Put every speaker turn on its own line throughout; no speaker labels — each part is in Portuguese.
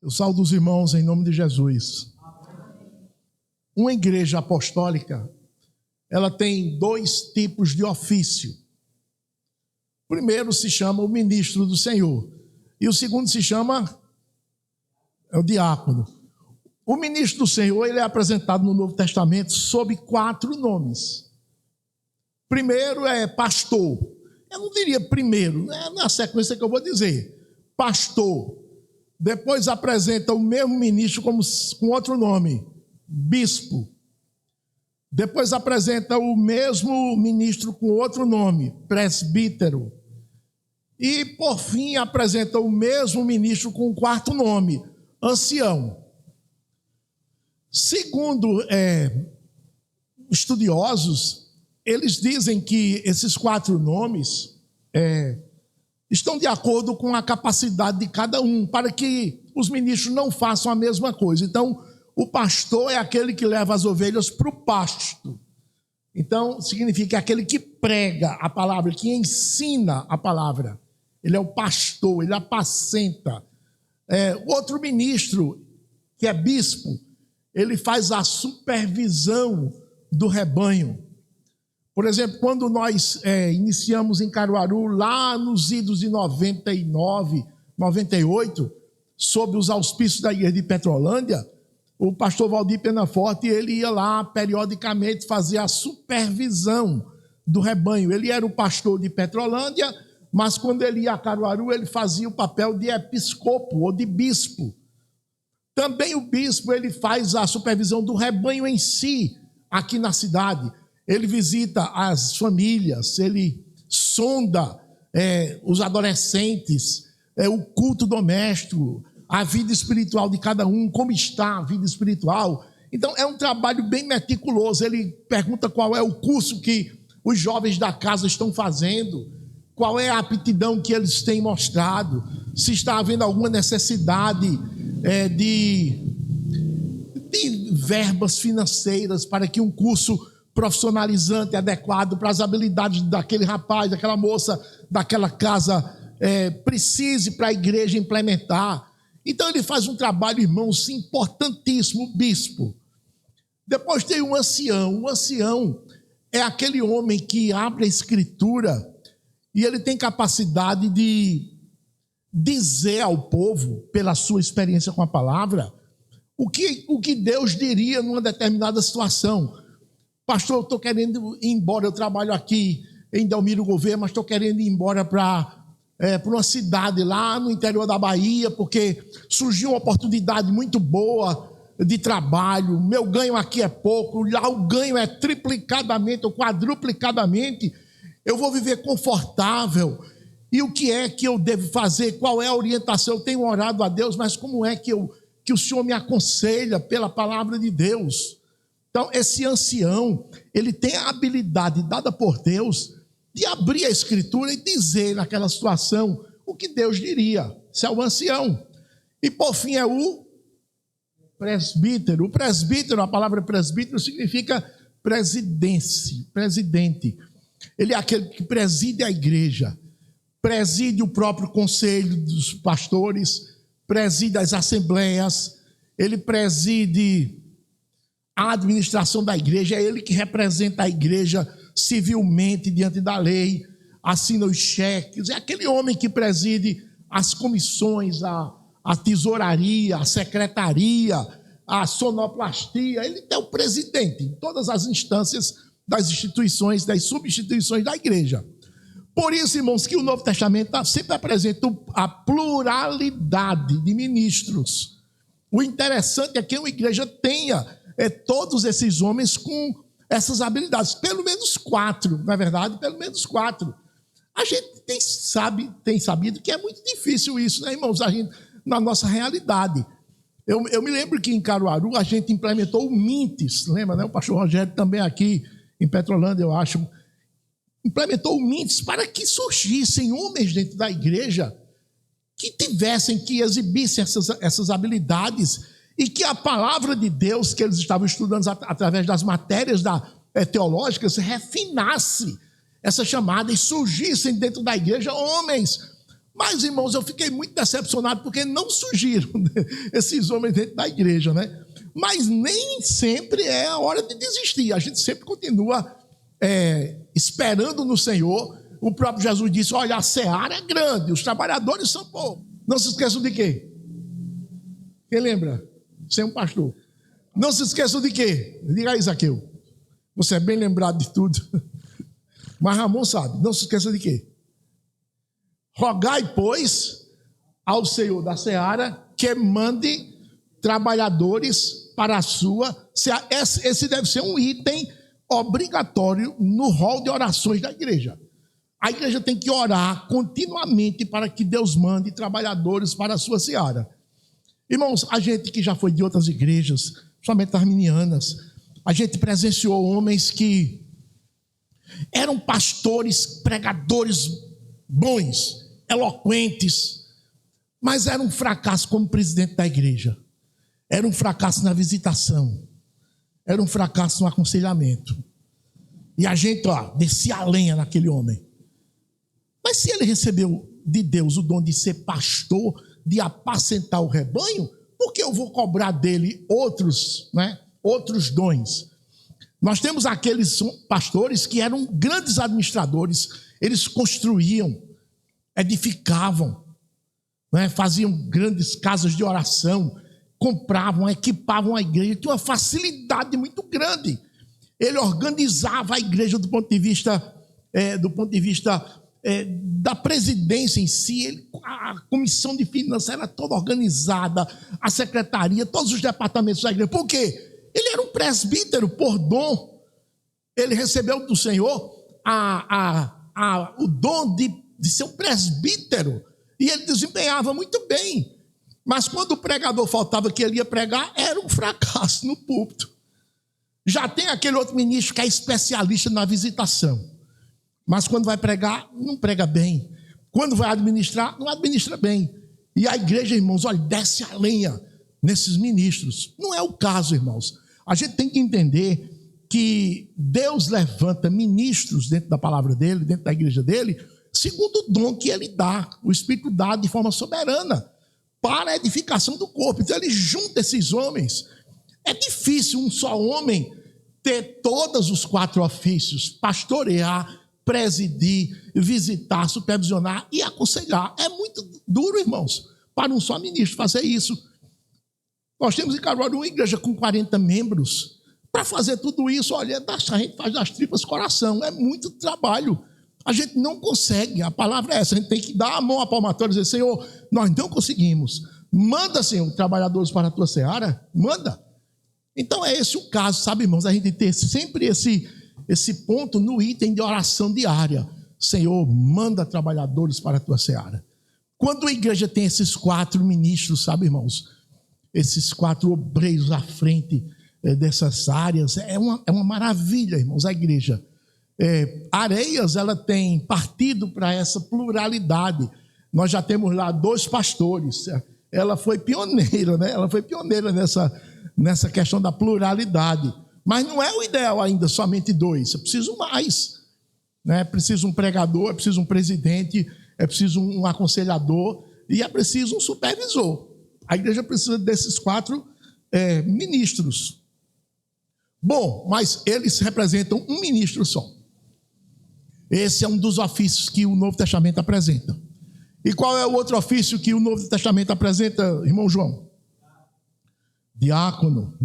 Eu saúdo os irmãos em nome de Jesus. Uma igreja apostólica, ela tem dois tipos de ofício. O primeiro se chama o ministro do Senhor e o segundo se chama o diácono. O ministro do Senhor, ele é apresentado no Novo Testamento sob 4 nomes. Primeiro é pastor. Eu não diria primeiro, na sequência que eu vou dizer. Pastor. Depois apresenta o mesmo ministro com outro nome, bispo. Depois apresenta o mesmo ministro com outro nome, presbítero. E, por fim, apresenta o mesmo ministro com um 4º nome, ancião. Segundo estudiosos, eles dizem que esses 4 nomes estão de acordo com a capacidade de cada um, para que os ministros não façam a mesma coisa. Então, o pastor é aquele que leva as ovelhas para o pasto. Então, significa aquele que prega a palavra, que ensina a palavra. Ele é o pastor, ele apacenta. Outro ministro, que é bispo, ele faz a supervisão do rebanho. Por exemplo, quando nós iniciamos em Caruaru, lá nos idos de 99, 98, sob os auspícios da igreja de Petrolândia, o pastor Valdir Penaforte, ele ia lá periodicamente fazer a supervisão do rebanho. Ele era o pastor de Petrolândia, mas quando ele ia a Caruaru, ele fazia o papel de episcopo ou de bispo. Também o bispo, ele faz a supervisão do rebanho em si, aqui na cidade. Ele visita as famílias, ele sonda os adolescentes, o culto doméstico, a vida espiritual de cada um, como está a vida espiritual. Então, é um trabalho bem meticuloso. Ele pergunta qual é o curso que os jovens da casa estão fazendo, qual é a aptidão que eles têm mostrado, se está havendo alguma necessidade de verbas financeiras para que um curso profissionalizante, adequado para as habilidades daquele rapaz, daquela moça, daquela casa, precise para a igreja implementar. Então ele faz um trabalho, irmãos, importantíssimo, o bispo. Depois tem o ancião. O ancião é aquele homem que abre a escritura e ele tem capacidade de dizer ao povo, pela sua experiência com a palavra, o que Deus diria numa determinada situação. Pastor, eu estou querendo ir embora, eu trabalho aqui em Delmiro Gouveia, mas estou querendo ir embora para uma cidade lá no interior da Bahia, porque surgiu uma oportunidade muito boa de trabalho, meu ganho aqui é pouco, lá o ganho é triplicadamente ou quadruplicadamente, eu vou viver confortável. E o que é que eu devo fazer? Qual é a orientação? Eu tenho orado a Deus, mas como é que o Senhor me aconselha pela palavra de Deus? Então, esse ancião, ele tem a habilidade dada por Deus de abrir a escritura e dizer naquela situação o que Deus diria. Esse é o ancião. E por fim é o presbítero. O presbítero, a palavra presbítero significa presidente. Ele é aquele que preside a igreja, preside o próprio conselho dos pastores, preside as assembleias, ele preside a administração da igreja, é ele que representa a igreja civilmente diante da lei, assina os cheques, é aquele homem que preside as comissões, a tesouraria, a secretaria, a sonoplastia. Ele é o presidente em todas as instâncias das instituições, das substituições da igreja. Por isso, irmãos, que o Novo Testamento sempre apresenta a pluralidade de ministros. O interessante é que uma igreja tenha todos esses homens com essas habilidades, pelo menos 4, na verdade, pelo menos 4. A gente tem sabido que é muito difícil isso, né, irmãos, na nossa realidade. Eu me lembro que em Caruaru a gente implementou o MINTES, lembra, né? O pastor Rogério também aqui em Petrolândia, eu acho, implementou o MINTES para que surgissem homens dentro da igreja que exibissem essas habilidades e que a palavra de Deus que eles estavam estudando através das matérias teológicas refinasse essa chamada e surgissem dentro da igreja homens Mas, irmãos, eu fiquei muito decepcionado porque não surgiram esses homens dentro da igreja, né? Mas nem sempre é a hora de desistir. A gente sempre continua esperando no Senhor. O próprio Jesus disse, olha, a seara é grande, os trabalhadores são poucos. Não se esqueçam de quê? Quem lembra? Você é um pastor. Não se esqueçam de quê? Diga aí, Zaqueu. Você é bem lembrado de tudo. Mas Ramon sabe. Não se esqueça de quê? Rogai, pois, ao Senhor da seara que mande trabalhadores para a sua seara. Esse deve ser um item obrigatório no rol de orações da igreja. A igreja tem que orar continuamente para que Deus mande trabalhadores para a sua seara. Irmãos, a gente que já foi de outras igrejas, somente arminianas, a gente presenciou homens que eram pastores, pregadores bons, eloquentes, mas era um fracasso como presidente da igreja. Era um fracasso na visitação. Era um fracasso no aconselhamento. E a gente, descia a lenha naquele homem. Mas se ele recebeu de Deus o dom de ser pastor, de apacentar o rebanho, por que eu vou cobrar dele outros dons? Nós temos aqueles pastores que eram grandes administradores, eles construíam, edificavam, faziam grandes casas de oração, compravam, equipavam a igreja, tinha uma facilidade muito grande. Ele organizava a igreja do ponto de vista da presidência em si, a comissão de finanças era toda organizada, a secretaria, todos os departamentos da igreja. Por quê? Ele era um presbítero por dom. Ele recebeu do Senhor o dom de ser um presbítero. E ele desempenhava muito bem. Mas quando o pregador faltava que ele ia pregar, era um fracasso no púlpito. Já tem aquele outro ministro que é especialista na visitação. Mas quando vai pregar, não prega bem. Quando vai administrar, não administra bem. E a igreja, irmãos, olha, desce a lenha nesses ministros. Não é o caso, irmãos. A gente tem que entender que Deus levanta ministros dentro da palavra dele, dentro da igreja dele, segundo o dom que ele dá. O Espírito dá de forma soberana para a edificação do corpo. Então ele junta esses homens. É difícil um só homem ter todos os 4 ofícios, pastorear, presidir, visitar, supervisionar e aconselhar. É muito duro, irmãos, para um só ministro fazer isso. Nós temos em Caruaru uma igreja com 40 membros. Para fazer tudo isso, olha, a gente faz das tripas coração. É muito trabalho. A gente não consegue. A palavra é essa. A gente tem que dar a mão à palmatória e dizer, Senhor, nós não conseguimos. Manda, Senhor, trabalhadores para a tua seara. Manda. Então é esse o caso, sabe, irmãos? A gente ter sempre esse ponto no item de oração diária. Senhor, manda trabalhadores para a tua seara. Quando a igreja tem esses 4 ministros, sabe, irmãos? Esses 4 obreiros à frente dessas áreas, é uma maravilha, irmãos, a igreja. Areias, ela tem partido para essa pluralidade. Nós já temos lá 2 pastores. Ela foi pioneira, né? Ela foi pioneira nessa questão da pluralidade. Mas não é o ideal ainda, somente 2. É preciso mais. É preciso um pregador, é preciso um presidente, é preciso um aconselhador e é preciso um supervisor. A igreja precisa desses 4 ministros. Bom, mas eles representam um ministro só. Esse é um dos ofícios que o Novo Testamento apresenta. E qual é o outro ofício que o Novo Testamento apresenta, irmão João? Diácono.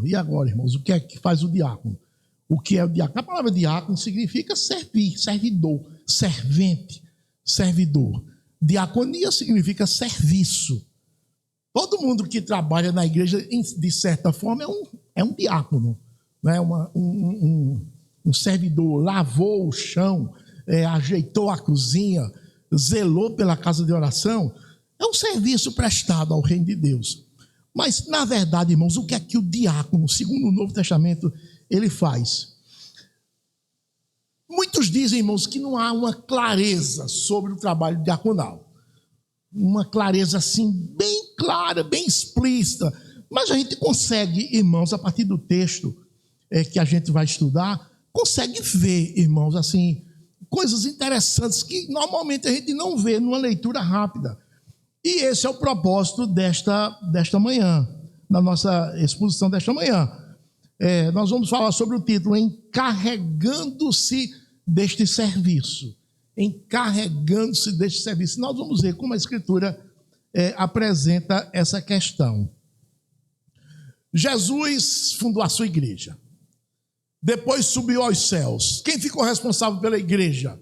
E agora, irmãos, o que é que faz o diácono? O que é o diácono? A palavra diácono significa servir, servidor, servente, servidor. Diaconia significa serviço. Todo mundo que trabalha na igreja, de certa forma, é um diácono, né? Um servidor. Lavou o chão, ajeitou a cozinha, zelou pela casa de oração. É um serviço prestado ao reino de Deus. Mas, na verdade, irmãos, o que é que o diácono, segundo o Novo Testamento, ele faz? Muitos dizem, irmãos, que não há uma clareza sobre o trabalho diaconal. Uma clareza assim, bem clara, bem explícita. Mas a gente consegue, irmãos, a partir do texto que a gente vai estudar, consegue ver, irmãos, assim, coisas interessantes que normalmente a gente não vê numa leitura rápida. E esse é o propósito desta manhã, da nossa exposição desta manhã. Nós vamos falar sobre o título Encarregando-se deste serviço. Encarregando-se deste serviço. Nós vamos ver como a Escritura apresenta essa questão. Jesus fundou a sua igreja. Depois subiu aos céus. Quem ficou responsável pela igreja?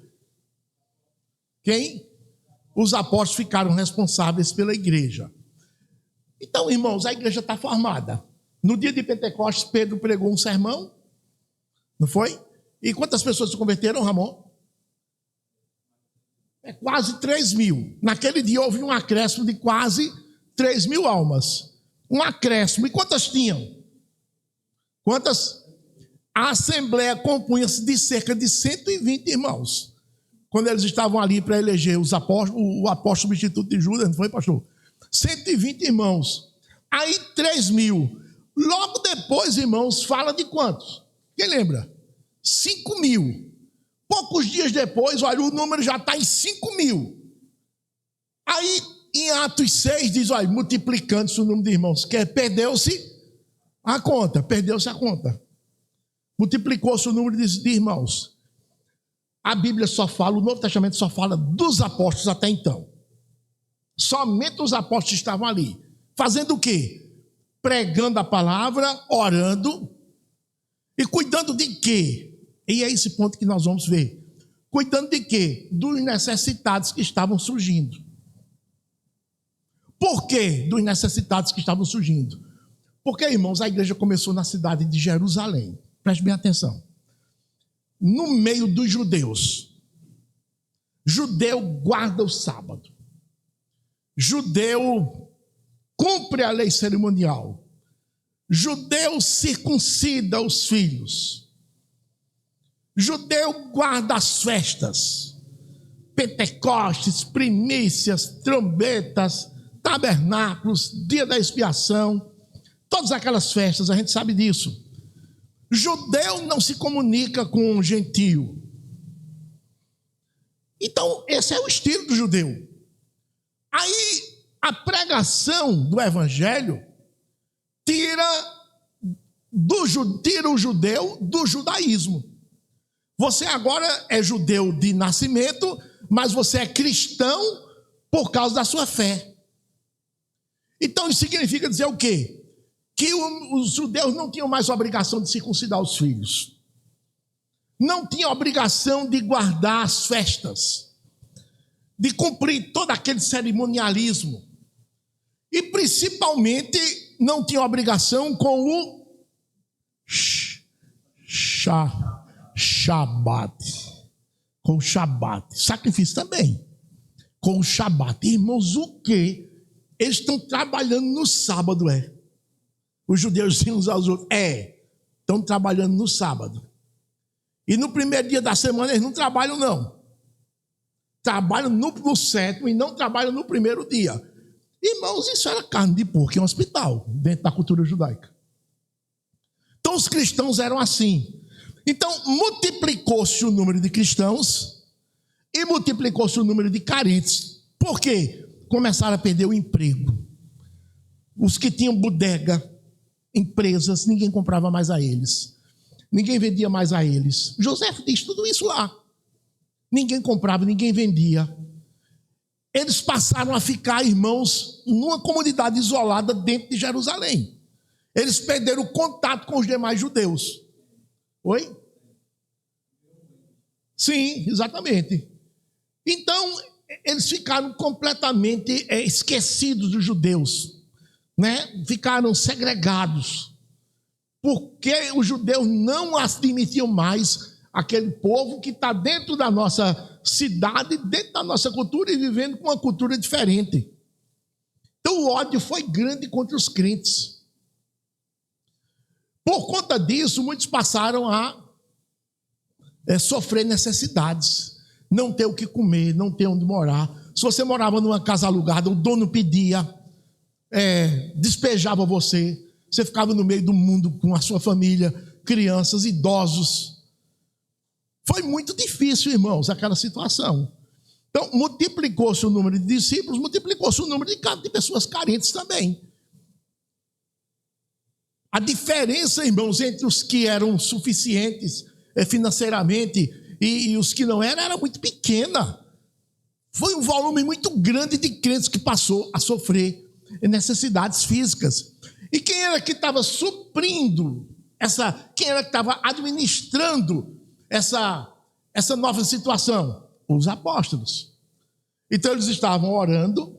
Quem? Os apóstolos ficaram responsáveis pela igreja. Então, irmãos, a igreja está formada. No dia de Pentecostes, Pedro pregou um sermão, não foi? E quantas pessoas se converteram, Ramon? Quase 3.000. Naquele dia houve um acréscimo de quase 3.000 almas. Um acréscimo. E quantas tinham? Quantas? A assembleia compunha-se de cerca de 120 irmãos. Quando eles estavam ali para eleger os apóstolos, o apóstolo substituto de Judas, não foi, pastor? 120 irmãos. Aí 3.000. Logo depois, irmãos, fala de quantos? Quem lembra? 5.000. Poucos dias depois, olha, o número já está em 5.000. Aí, em Atos 6, diz, olha, multiplicando-se o número de irmãos, que perdeu-se a conta. Multiplicou-se o número de irmãos. A Bíblia só fala, o Novo Testamento só fala dos apóstolos até então. Somente os apóstolos estavam ali. Fazendo o quê? Pregando a palavra, orando. E cuidando de quê? E é esse ponto que nós vamos ver. Cuidando de quê? Dos necessitados que estavam surgindo. Por quê dos necessitados que estavam surgindo? Porque, irmãos, a igreja começou na cidade de Jerusalém. Preste bem atenção. No meio dos judeus. Judeu guarda o sábado. Judeu cumpre a lei cerimonial. Judeu circuncida os filhos. Judeu guarda as festas. Pentecostes, primícias, trombetas, tabernáculos, dia da expiação. Todas aquelas festas, a gente sabe disso. Judeu não se comunica com um gentio. Então, esse é o estilo do judeu. Aí, a pregação do evangelho tira o judeu do judaísmo. Você agora é judeu de nascimento, mas você é cristão por causa da sua fé. Então, isso significa dizer o quê? Que os judeus não tinham mais obrigação de circuncidar os filhos. Não tinham obrigação de guardar as festas. De cumprir todo aquele cerimonialismo. E principalmente não tinham obrigação com o Shabat. Com o Shabat. Sacrifício também. Com o Shabat. Irmãos, o que? Eles estão trabalhando no sábado, Os judeus diziam uns aos outros, estão trabalhando no sábado. E no primeiro dia da semana eles não trabalham, não. Trabalham no sétimo e não trabalham no primeiro dia. Irmãos, isso era carne de porco em um hospital, dentro da cultura judaica. Então os cristãos eram assim. Então multiplicou-se o número de cristãos e multiplicou-se o número de carentes. Por quê? Começaram a perder o emprego. Os que tinham bodega, empresas, ninguém comprava mais a eles. Ninguém vendia mais a eles. José diz tudo isso lá. Ninguém comprava, ninguém vendia. Eles passaram a ficar, irmãos, numa comunidade isolada dentro de Jerusalém. Eles perderam o contato com os demais judeus. Oi? Sim, exatamente. Então, eles ficaram completamente esquecidos dos judeus. Ficaram segregados, porque os judeus não admitiam mais aquele povo que está dentro da nossa cidade, dentro da nossa cultura e vivendo com uma cultura diferente. Então o ódio foi grande contra os crentes. Por conta disso, muitos passaram a sofrer necessidades, não ter o que comer, não ter onde morar. Se você morava numa casa alugada, o dono pedia, despejava você ficava no meio do mundo com a sua família, crianças, idosos. Foi muito difícil, irmãos, aquela situação. Então, multiplicou-se o número de discípulos, multiplicou-se o número de pessoas carentes também. A diferença, irmãos, entre os que eram suficientes financeiramente e os que não eram, era muito pequena. Foi um volume muito grande de crentes que passou a sofrer necessidades físicas. E quem era que estava suprindo quem era que estava administrando essa nova situação? Os apóstolos. Então eles estavam orando,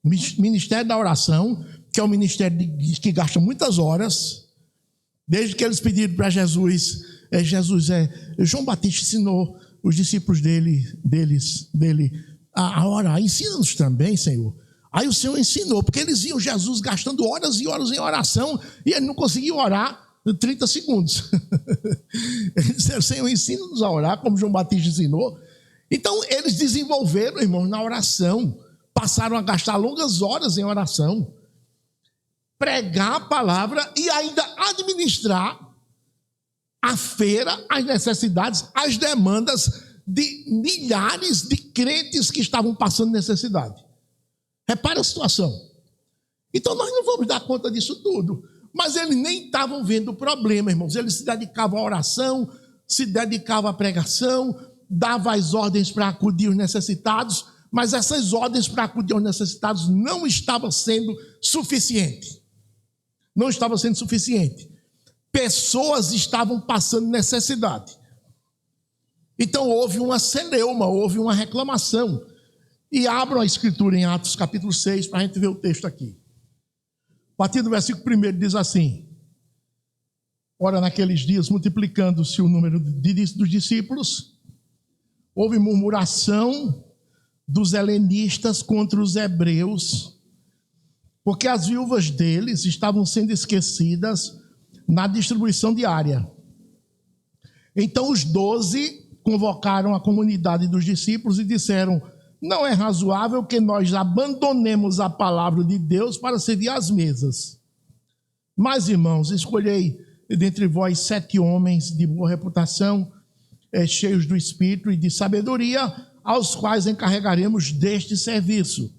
ministério da oração, que é um ministério que gasta muitas horas, desde que eles pediram para Jesus, João Batista ensinou os discípulos dele a orar. Ensina-nos também, Senhor. Aí o Senhor ensinou, porque eles viam Jesus gastando horas e horas em oração, e ele não conseguia orar 30 segundos. Ele disse, Senhor, ensina-nos a orar, como João Batista ensinou. Então, eles desenvolveram, irmãos, na oração, passaram a gastar longas horas em oração, pregar a palavra e ainda administrar a feira, as necessidades, as demandas de milhares de crentes que estavam passando necessidade. Repara a situação. Então, nós não vamos dar conta disso tudo. Mas eles nem estavam vendo o problema, irmãos. Eles se dedicavam à oração, se dedicavam à pregação, davam as ordens para acudir os necessitados, mas essas ordens para acudir aos necessitados não estavam sendo suficientes. Não estava sendo suficiente. Pessoas estavam passando necessidade. Então houve uma celeuma, houve uma reclamação. E abram a escritura em Atos capítulo 6 para a gente ver o texto aqui. A partir do versículo 1 diz assim: ora, naqueles dias, multiplicando-se o número dos discípulos, houve murmuração dos helenistas contra os hebreus, porque as viúvas deles estavam sendo esquecidas na distribuição diária. Então os 12 convocaram a comunidade dos discípulos e disseram: não é razoável que nós abandonemos a palavra de Deus para servir às mesas. Mas, irmãos, escolhei dentre vós 7 homens de boa reputação, cheios do Espírito e de sabedoria, aos quais encarregaremos deste serviço.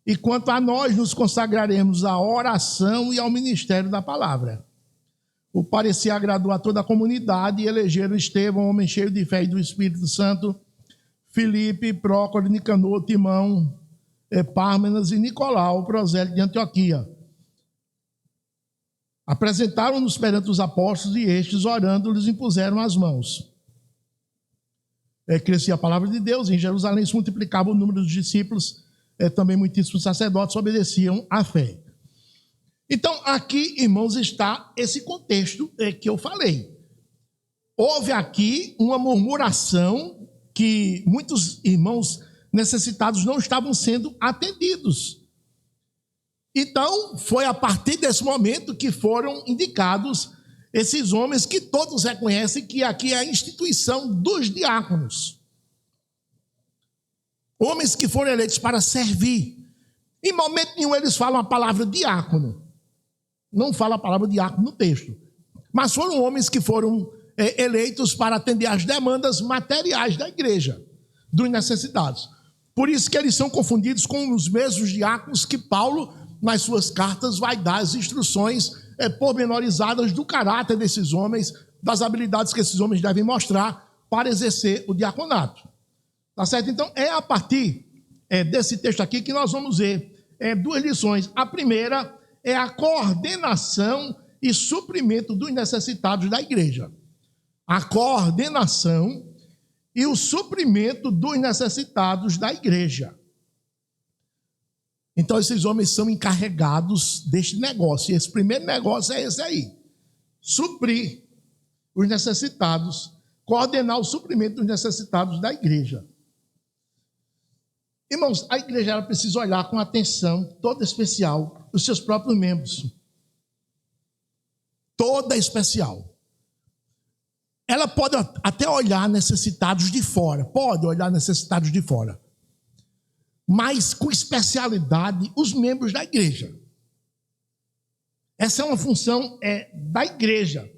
E quanto a nós, nos consagraremos à oração e ao ministério da palavra. O parecer agradou a toda a comunidade e elegeram Estevão, homem cheio de fé e do Espírito Santo, Filipe, Prócoro, Nicanor, Timão, Pármenas e Nicolau, prosélito de Antioquia. Apresentaram-nos perante os apóstolos e estes, orando, lhes impuseram as mãos. Crescia a palavra de Deus, em Jerusalém se multiplicava o número dos discípulos, também muitíssimos sacerdotes obedeciam à fé. Então, aqui, irmãos, está esse contexto que eu falei. Houve aqui uma murmuração que muitos irmãos necessitados não estavam sendo atendidos. Então, foi a partir desse momento que foram indicados esses homens que todos reconhecem que aqui é a instituição dos diáconos. Homens que foram eleitos para servir. Em momento nenhum eles falam a palavra diácono. Não fala a palavra diácono no texto. Mas foram homens que foram eleitos para atender às demandas materiais da igreja, dos necessitados. Por isso que eles são confundidos com os mesmos diáconos que Paulo, nas suas cartas, vai dar as instruções pormenorizadas do caráter desses homens, das habilidades que esses homens devem mostrar para exercer o diaconato. Tá certo? Então, é a partir desse texto aqui que nós vamos ver 2 lições. A primeira é a coordenação e suprimento dos necessitados da igreja. A coordenação e o suprimento dos necessitados da igreja. Então, esses homens são encarregados deste negócio. E esse primeiro negócio é esse aí. Suprir os necessitados, coordenar o suprimento dos necessitados da igreja. Irmãos, a igreja ela precisa olhar com atenção toda especial os seus próprios membros. Toda especial. Ela pode até olhar necessitados de fora. Pode olhar necessitados de fora. Mas com especialidade os membros da igreja. Essa é uma função da igreja.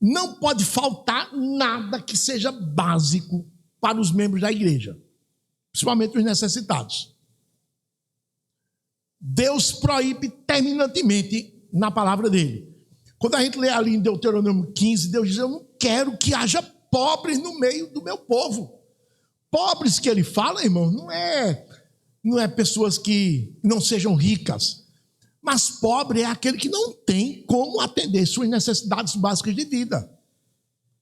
não pode faltar nada que seja básico para os membros da igreja, principalmente os necessitados. Deus proíbe terminantemente na palavra dele. Quando a gente lê ali em Deuteronômio 15, Deus diz: eu não quero que haja pobres no meio do meu povo. Pobres que ele fala, irmão, não é pessoas que não sejam ricas, mas pobre é aquele que não tem como atender suas necessidades básicas de vida.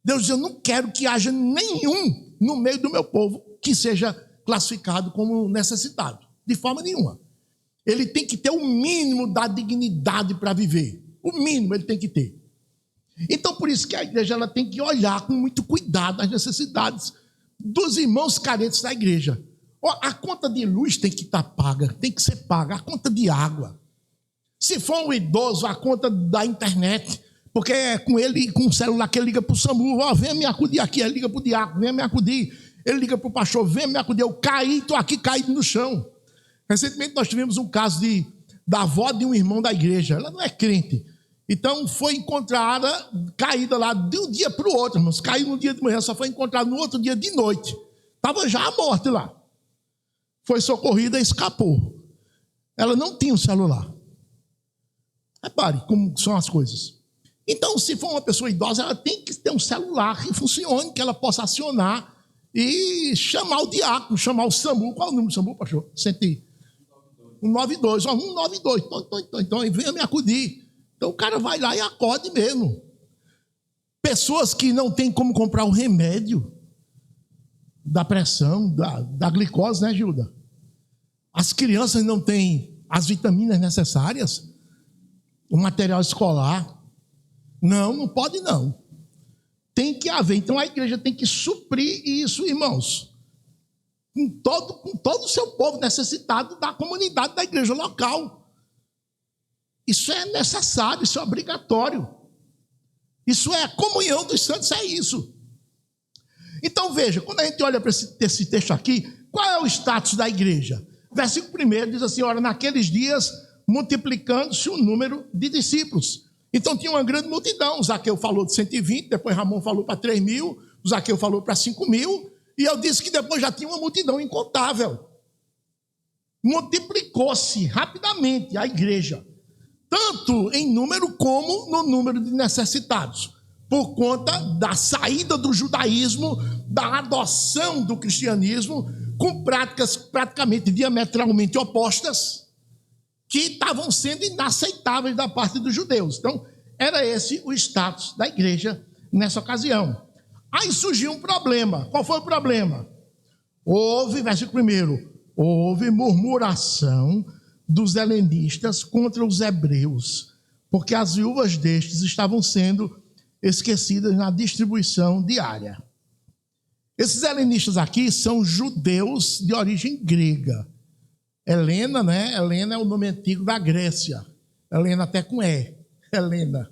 Deus diz: eu não quero que haja nenhum no meio do meu povo que seja classificado como necessitado, de forma nenhuma. Ele tem que ter o mínimo da dignidade para viver. O mínimo ele tem que ter. Então, por isso que a igreja ela tem que olhar com muito cuidado as necessidades dos irmãos carentes da igreja. A conta de luz tem que estar paga, tem que ser paga. A conta de água. Se for um idoso, a conta da internet, porque é com ele, com o celular que ele liga para o SAMU: venha me acudir aqui, ele liga para o diácono, venha me acudir. Ele liga para o pastor: venha me acudir. Eu caí, estou aqui caído no chão. Recentemente nós tivemos um caso da avó de um irmão da igreja. Ela não é crente. Então foi encontrada, caída lá de um dia para o outro, irmãos. Caiu no dia de manhã, só foi encontrada no outro dia de noite. Estava já a morte lá. Foi socorrida e escapou. Ela não tinha um celular. Repare como são as coisas. Então, se for uma pessoa idosa, ela tem que ter um celular que funcione, que ela possa acionar e chamar o diácono, chamar o SAMU. Qual é o número do SAMU, pastor? 192. 192. Então, venha me acudir. Então, o cara vai lá e acode mesmo. Pessoas que não têm como comprar o remédio da pressão, da glicose, né, Gilda? As crianças não têm as vitaminas necessárias, o material escolar. Não pode não. Tem que haver. Então, a igreja tem que suprir isso, irmãos. Com todo o seu povo necessitado da comunidade da igreja local. Isso é necessário, isso é obrigatório. Isso é a comunhão dos santos, é isso. Então veja, quando a gente olha para esse texto aqui, qual é o status da igreja? Versículo 1 diz assim: ora, naqueles dias, multiplicando-se o número de discípulos. Então tinha uma grande multidão. O Zaqueu falou de 120, depois Ramon falou para 3.000, o Zaqueu falou para 5.000, e eu disse que depois já tinha uma multidão incontável. Multiplicou-se rapidamente a igreja, tanto em número como no número de necessitados, por conta da saída do judaísmo, da adoção do cristianismo, com práticas praticamente diametralmente opostas, que estavam sendo inaceitáveis da parte dos judeus. Então, era esse o status da igreja nessa ocasião. Aí surgiu um problema. Qual foi o problema? Versículo 1, houve murmuração dos helenistas contra os hebreus, porque as viúvas destes estavam sendo esquecidas na distribuição diária. Esses helenistas aqui são judeus de origem grega. Helena, né? Helena é o nome antigo da Grécia. Helena até com E. Helena.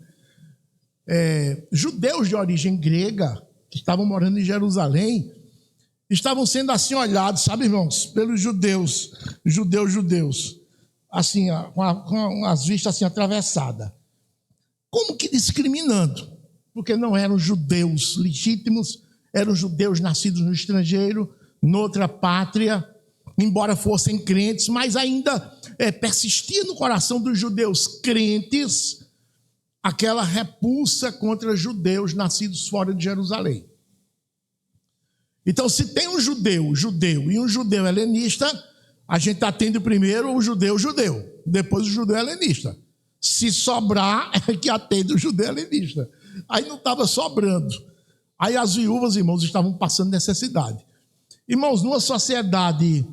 Judeus de origem grega, que estavam morando em Jerusalém, estavam sendo assim olhados, sabe, irmãos, pelos judeus, assim, com as vistas assim atravessadas. Como que discriminando? Porque não eram judeus legítimos, eram judeus nascidos no estrangeiro, noutra pátria, embora fossem crentes, mas ainda persistia no coração dos judeus crentes aquela repulsa contra judeus nascidos fora de Jerusalém. Então, se tem um judeu e um judeu helenista, a gente está tendo primeiro o judeu, depois o judeu helenista. Se sobrar, é que atende o judeu helenista. Aí não estava sobrando. Aí as viúvas, irmãos, estavam passando necessidade. Irmãos, numa sociedade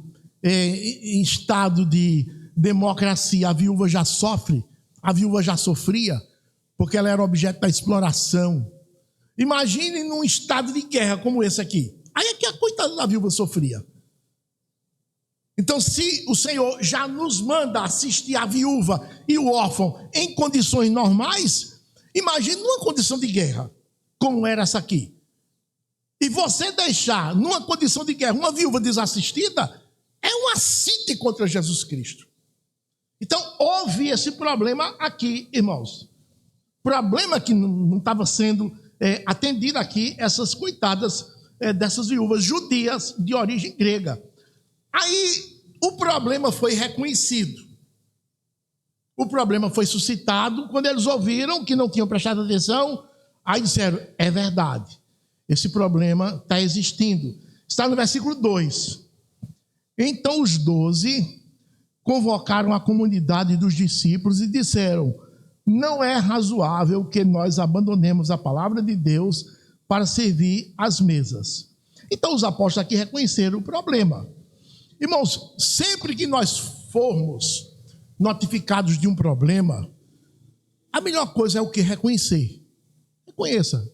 em estado de democracia, a viúva já sofre, a viúva já sofria, porque ela era objeto da exploração. Imagine num estado de guerra como esse aqui. Aí é que a coitada da viúva sofria. Então, se o Senhor já nos manda assistir a viúva e o órfão em condições normais, imagine numa condição de guerra, como era essa aqui. E você deixar numa condição de guerra uma viúva desassistida, é um assinte contra Jesus Cristo. Então, houve esse problema aqui, irmãos. Problema que não estava sendo atendido aqui essas coitadas dessas viúvas judias de origem grega. Aí o problema foi reconhecido. O problema foi suscitado quando eles ouviram que não tinham prestado atenção. Aí disseram, é verdade, esse problema está existindo. Está no versículo 2. Então os 12 convocaram a comunidade dos discípulos e disseram, não é razoável que nós abandonemos a palavra de Deus para servir às mesas. Então os apóstolos aqui reconheceram o problema. Irmãos, sempre que nós formos notificados de um problema, a melhor coisa é o que? Reconhecer. Reconheça.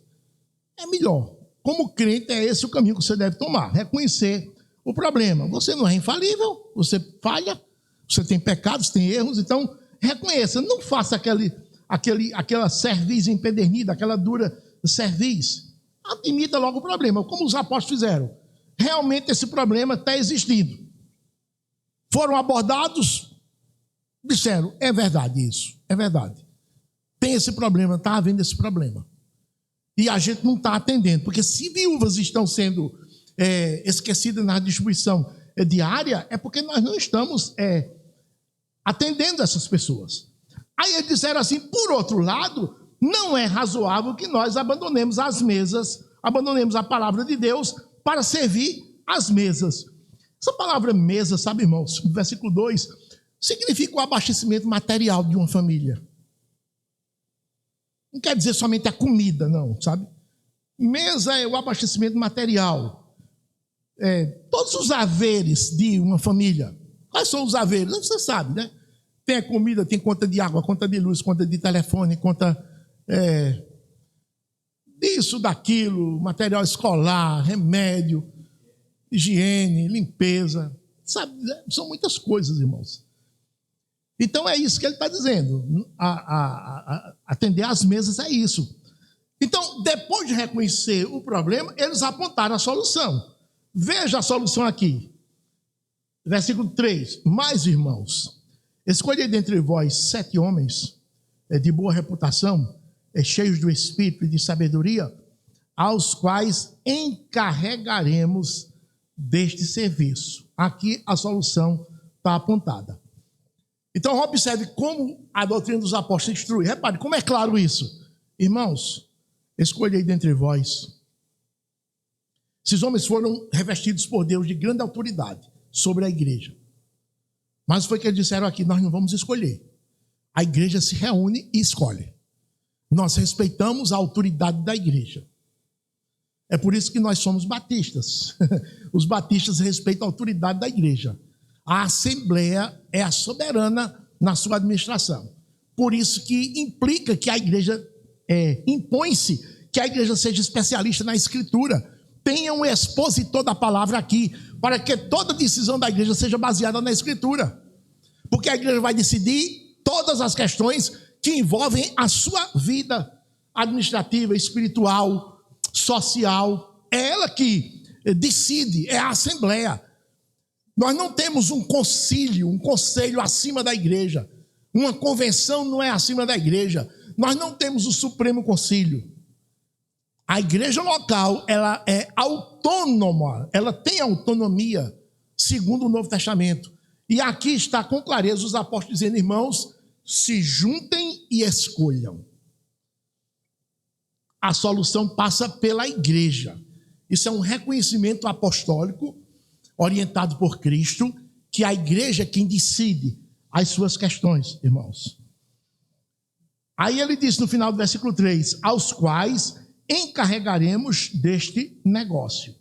É melhor. Como crente, é esse o caminho que você deve tomar. Reconhecer o problema. Você não é infalível, você falha, você tem pecados, tem erros, então reconheça. Não faça aquela cerviz empedernida, aquela dura cerviz. Admita logo o problema, como os apóstolos fizeram. Realmente esse problema está existindo. Foram abordados, disseram, é verdade isso, é verdade. Tem esse problema, está havendo esse problema. E a gente não está atendendo, porque se viúvas estão sendo esquecidas na distribuição diária, é porque nós não estamos atendendo essas pessoas. Aí eles disseram assim, por outro lado, não é razoável que nós abandonemos as mesas, abandonemos a palavra de Deus para servir as mesas. Essa palavra mesa, sabe, irmãos, no versículo 2, significa o abastecimento material de uma família. Não quer dizer somente a comida, não, sabe? Mesa é o abastecimento material. Todos os haveres de uma família. Quais são os haveres? Você sabe, né? Tem a comida, tem conta de água, conta de luz, conta de telefone, conta disso, daquilo, material escolar, remédio, higiene, limpeza. Sabe? São muitas coisas, irmãos. Então é isso que ele está dizendo. Atender às mesas é isso. Então, depois de reconhecer o problema, eles apontaram a solução. Veja a solução aqui. Versículo 3. Mas, irmãos, escolhei dentre vós 7 homens de boa reputação, cheios do Espírito e de sabedoria, aos quais encarregaremos deste serviço. Aqui a solução está apontada. Então, observe como a doutrina dos apóstolos instrui. Repare, como é claro isso. Irmãos, escolhei dentre vós. Esses homens foram revestidos por Deus de grande autoridade sobre a igreja. Mas foi que eles disseram aqui, nós não vamos escolher. A igreja se reúne e escolhe. Nós respeitamos a autoridade da igreja. É por isso que nós somos batistas. Os batistas respeitam a autoridade da igreja. A Assembleia é a soberana na sua administração. Por isso que implica que a igreja, impõe-se que a igreja seja especialista na Escritura. Tenha um expositor da palavra aqui, para que toda decisão da igreja seja baseada na Escritura. Porque a igreja vai decidir todas as questões que envolvem a sua vida administrativa, espiritual, social. É ela que decide, é a Assembleia. Nós não temos um concílio, um conselho acima da igreja. Uma convenção não é acima da igreja. Nós não temos o Supremo Concílio. A igreja local, ela é autônoma, ela tem autonomia, segundo o Novo Testamento. E aqui está com clareza os apóstolos dizendo, irmãos, se juntem e escolham. A solução passa pela igreja. Isso é um reconhecimento apostólico, orientado por Cristo, que a igreja é quem decide as suas questões, irmãos. Aí ele diz no final do versículo 3, aos quais encarregaremos deste negócio.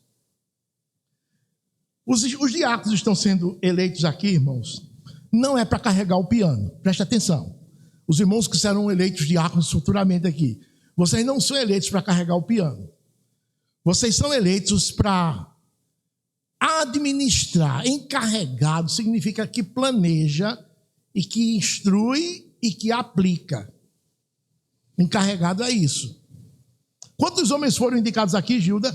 Os diáconos estão sendo eleitos aqui, irmãos, não é para carregar o piano, preste atenção. Os irmãos que serão eleitos diáconos futuramente aqui, vocês não são eleitos para carregar o piano. Vocês são eleitos para administrar. Encarregado significa que planeja e que instrui e que aplica. Encarregado é isso. Quantos homens foram indicados aqui, Gilda?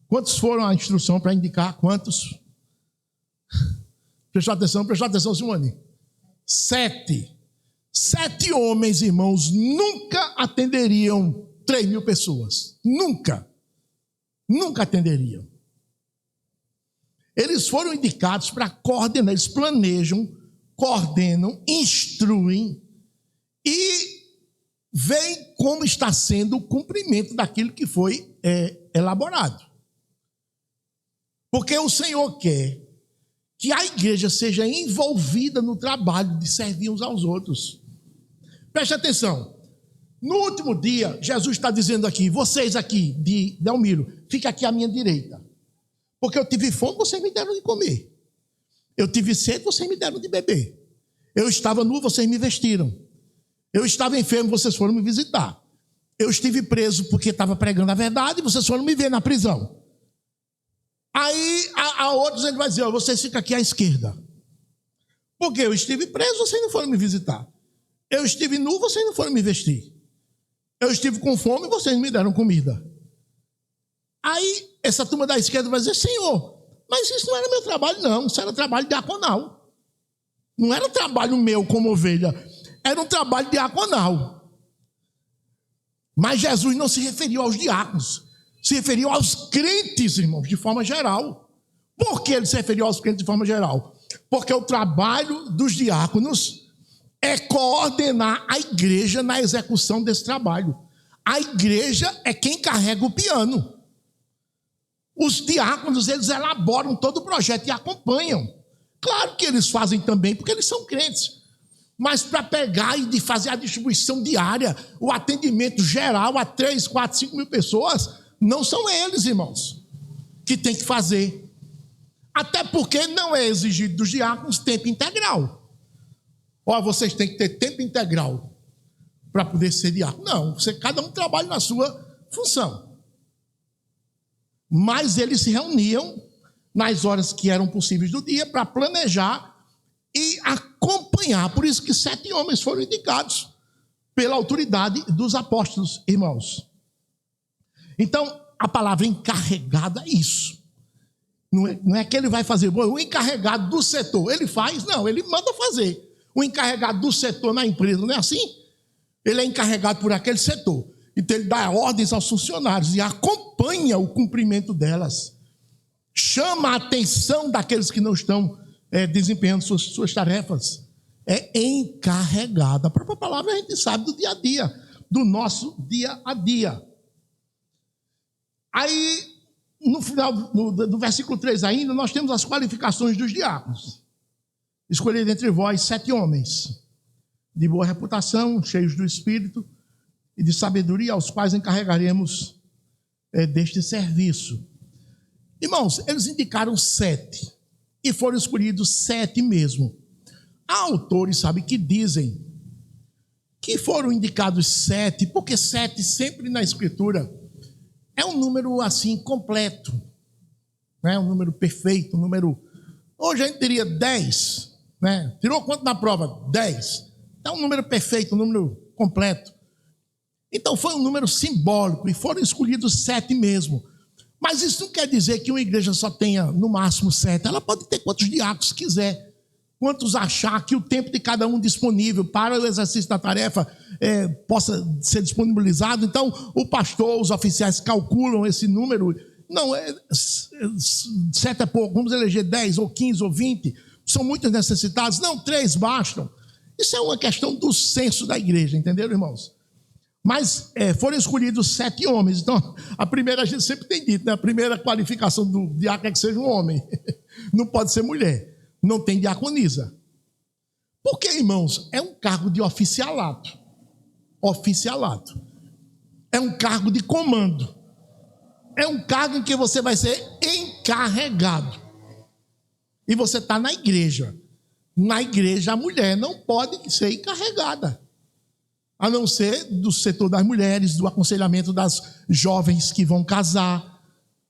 Quantos foram a instrução para indicar? Quantos? Prestou atenção, Simone. 7. 7 homens, irmãos, nunca atenderiam 3.000 pessoas. Nunca atenderiam. Eles foram indicados para coordenar, eles planejam, coordenam, instruem e veem como está sendo o cumprimento daquilo que foi elaborado. Porque o Senhor quer que a igreja seja envolvida no trabalho de servir uns aos outros. Preste atenção. No último dia, Jesus está dizendo aqui, vocês aqui de Delmiro, fica aqui à minha direita. Porque eu tive fome, vocês me deram de comer. Eu tive sede, vocês me deram de beber. Eu estava nu, vocês me vestiram. Eu estava enfermo, vocês foram me visitar. Eu estive preso porque estava pregando a verdade, vocês foram me ver na prisão. Aí a outros ele vai dizer, vocês ficam aqui à esquerda. Porque eu estive preso, vocês não foram me visitar. Eu estive nu, vocês não foram me vestir. Eu estive com fome, vocês me deram comida. Aí essa turma da esquerda vai dizer, Senhor, mas isso não era meu trabalho não, isso era trabalho diaconal. Não era trabalho meu como ovelha, era um trabalho diaconal. Mas Jesus não se referiu aos diáconos, se referiu aos crentes, irmãos, de forma geral. Por que ele se referiu aos crentes de forma geral? Porque o trabalho dos diáconos é coordenar a igreja na execução desse trabalho. A igreja é quem carrega o piano. Os diáconos, eles elaboram todo o projeto e acompanham. Claro que eles fazem também, porque eles são crentes. Mas para pegar e de fazer a distribuição diária, o atendimento geral a 3, 4, 5 mil pessoas, não são eles, irmãos, que tem que fazer. Até porque não é exigido dos diáconos tempo integral. Ó, vocês têm que ter tempo integral para poder ser diácono. Não, cada um trabalha na sua função. Mas eles se reuniam nas horas que eram possíveis do dia para planejar e acompanhar. Por isso que 7 homens foram indicados pela autoridade dos apóstolos, irmãos. Então, a palavra encarregada é isso. Não é que ele vai fazer, o encarregado do setor, ele faz? Não, ele manda fazer. O encarregado do setor na empresa, não é assim? Ele é encarregado por aquele setor. Então ele dá ordens aos funcionários e acompanha o cumprimento delas. Chama a atenção daqueles que não estão desempenhando suas tarefas. É encarregado. A própria palavra a gente sabe do dia a dia, do nosso dia a dia. Aí, no final do versículo 3 ainda, nós temos as qualificações dos diáconos. Escolhido entre vós 7 homens, de boa reputação, cheios do Espírito e de sabedoria, aos quais encarregaremos deste serviço. Irmãos, eles indicaram 7, e foram escolhidos 7 mesmo. Há autores, sabe, que dizem que foram indicados 7, porque 7 sempre na Escritura é um número assim completo, né? Um número perfeito, um número... Hoje a gente teria 10, né? Tirou quanto na prova? 10. É um número perfeito, um número completo. Então foi um número simbólico e foram escolhidos 7 mesmo. Mas isso não quer dizer que uma igreja só tenha no máximo 7. Ela pode ter quantos diáconos quiser, quantos achar que o tempo de cada um disponível para o exercício da tarefa possa ser disponibilizado. Então o pastor, os oficiais calculam esse número. Não, 7 é pouco, vamos eleger 10 ou 15 ou 20. São muitos necessitados. Não, 3 bastam. Isso é uma questão do senso da igreja, entenderam, irmãos? Mas foram escolhidos 7 homens. Então, a primeira, a gente sempre tem dito, né? A primeira qualificação do diácono é que seja um homem. Não pode ser mulher. Não tem diaconisa. Porque, irmãos, é um cargo de oficialato. Oficialato. É um cargo de comando. É um cargo em que você vai ser encarregado. E você está na igreja. Na igreja, a mulher não pode ser encarregada. A não ser do setor das mulheres, do aconselhamento das jovens que vão casar.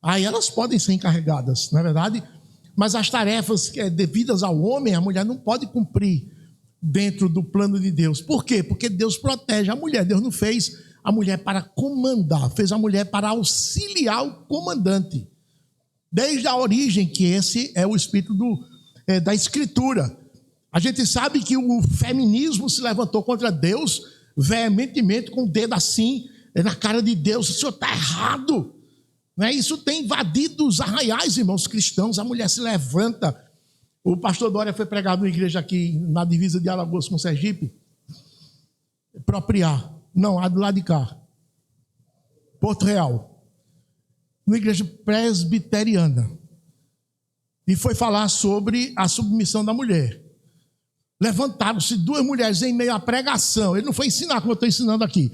Aí elas podem ser encarregadas, não é verdade? Mas as tarefas devidas ao homem, a mulher não pode cumprir dentro do plano de Deus. Por quê? Porque Deus protege a mulher. Deus não fez a mulher para comandar, fez a mulher para auxiliar o comandante. Desde a origem, que esse é o espírito da Escritura. A gente sabe que o feminismo se levantou contra Deus veementemente, com o dedo assim, na cara de Deus, o senhor está errado. Né? Isso tem invadido os arraiais, irmãos cristãos, a mulher se levanta. O pastor Dória foi pregar numa igreja aqui na divisa de Alagoas com Sergipe, Propriar, não, a do lado de cá, Porto Real, numa igreja presbiteriana, e foi falar sobre a submissão da mulher. Levantaram-se duas mulheres em meio à pregação. Ele não foi ensinar como eu estou ensinando aqui,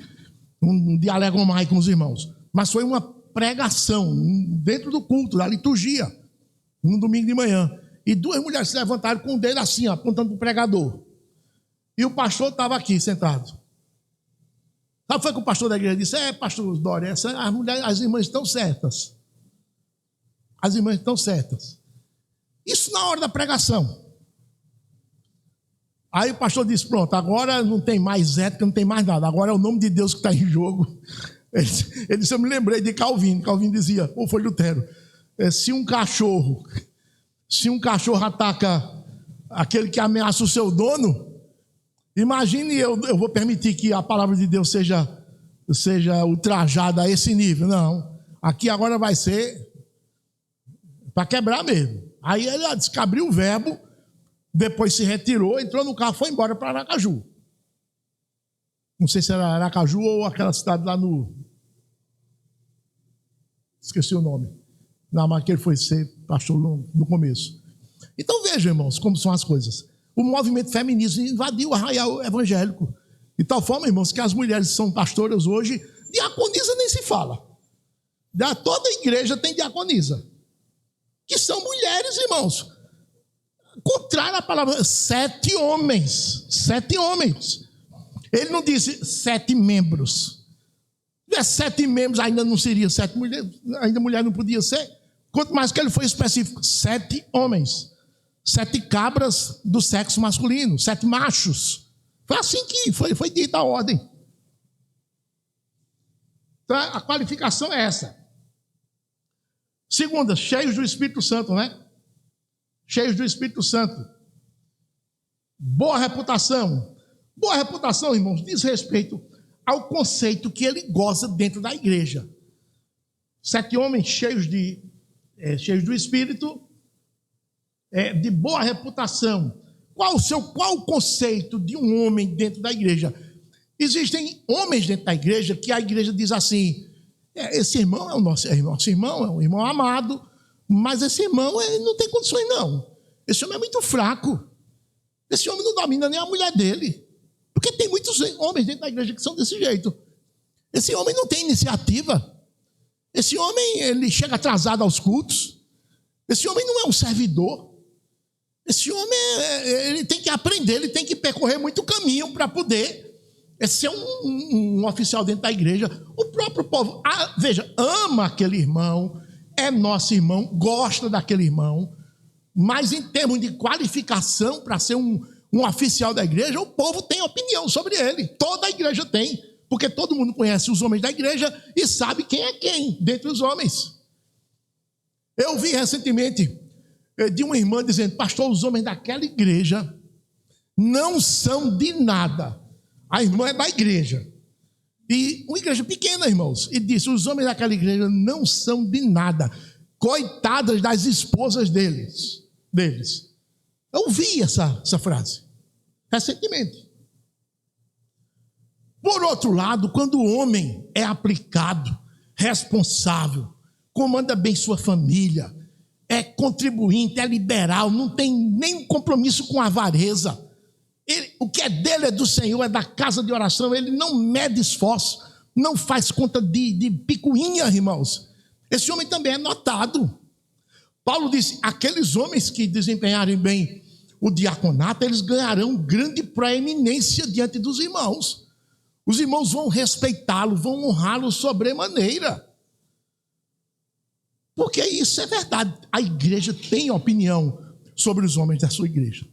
um diálogo mais com os irmãos, mas foi uma pregação dentro do culto, da liturgia, no domingo de manhã. E duas mulheres se levantaram com o dedo assim, ó, apontando para o pregador. E o pastor estava aqui sentado. Sabe o que foi que o pastor da igreja disse? Pastor Dória, as irmãs estão certas. As irmãs estão certas. Isso na hora da pregação. Aí o pastor disse, pronto, agora não tem mais ética, não tem mais nada. Agora é o nome de Deus que está em jogo. Ele disse, eu me lembrei de Calvino. Calvino dizia, ou foi Lutero, se um cachorro ataca aquele que ameaça o seu dono, imagine eu vou permitir que a palavra de Deus seja ultrajada a esse nível. Não, aqui agora vai ser para quebrar mesmo. Aí ele descobriu o verbo, depois se retirou, entrou no carro, foi embora para Aracaju. Não sei se era Aracaju ou aquela cidade lá no... Esqueci o nome. Não, mas que ele foi ser pastor no começo. Então vejam, irmãos, como são as coisas. O movimento feminista invadiu o arraial evangélico. De tal forma, irmãos, que as mulheres que são pastoras hoje, diaconisa nem se fala. Toda igreja tem diaconisa. Que são mulheres, irmãos. Contrário à palavra, 7 homens. 7 homens. Ele não disse 7 membros. Se tivesse 7 membros, ainda não seria 7 mulheres. Ainda mulher não podia ser. Quanto mais que ele foi específico, 7 homens. 7 cabras do sexo masculino, 7 machos. Foi assim que foi dita a ordem. Então, a qualificação é essa. Segunda, cheios do Espírito Santo, né? Cheios do Espírito Santo. Boa reputação. Boa reputação, irmãos, diz respeito ao conceito que ele goza dentro da igreja. 7 homens cheios do Espírito, de boa reputação. Qual o conceito de um homem dentro da igreja? Existem homens dentro da igreja que a igreja diz assim, esse irmão é o nosso irmão, é um irmão amado, mas esse irmão não tem condições não. Esse homem é muito fraco. Esse homem não domina nem a mulher dele. Porque tem muitos homens dentro da igreja que são desse jeito. Esse homem não tem iniciativa. Esse homem, ele chega atrasado aos cultos. Esse homem não é um servidor. Esse homem, ele tem que aprender, ele tem que percorrer muito caminho para poder ser um oficial dentro da igreja. O próprio povo, veja, ama aquele irmão, é nosso irmão, gosta daquele irmão, mas em termos de qualificação para ser um oficial da igreja, o povo tem opinião sobre ele. Toda a igreja tem, porque todo mundo conhece os homens da igreja e sabe quem é quem dentre os homens. Eu vi recentemente de uma irmã dizendo, pastor, os homens daquela igreja não são de nada. A irmã é da igreja. E uma igreja pequena, irmãos. E disse, os homens daquela igreja não são de nada. Coitadas das esposas deles. Eu ouvi essa frase recentemente. Por outro lado, quando o homem é aplicado, responsável, comanda bem sua família, é contribuinte, é liberal, não tem nem compromisso com a avareza, o que é dele é do Senhor, é da casa de oração, ele não mede esforço, não faz conta de picuinha, irmãos. Esse homem também é notado. Paulo disse, aqueles homens que desempenharem bem o diaconato, eles ganharão grande proeminência diante dos irmãos. Os irmãos vão respeitá-lo, vão honrá-lo sobremaneira. Porque isso é verdade. A igreja tem opinião sobre os homens da sua igreja.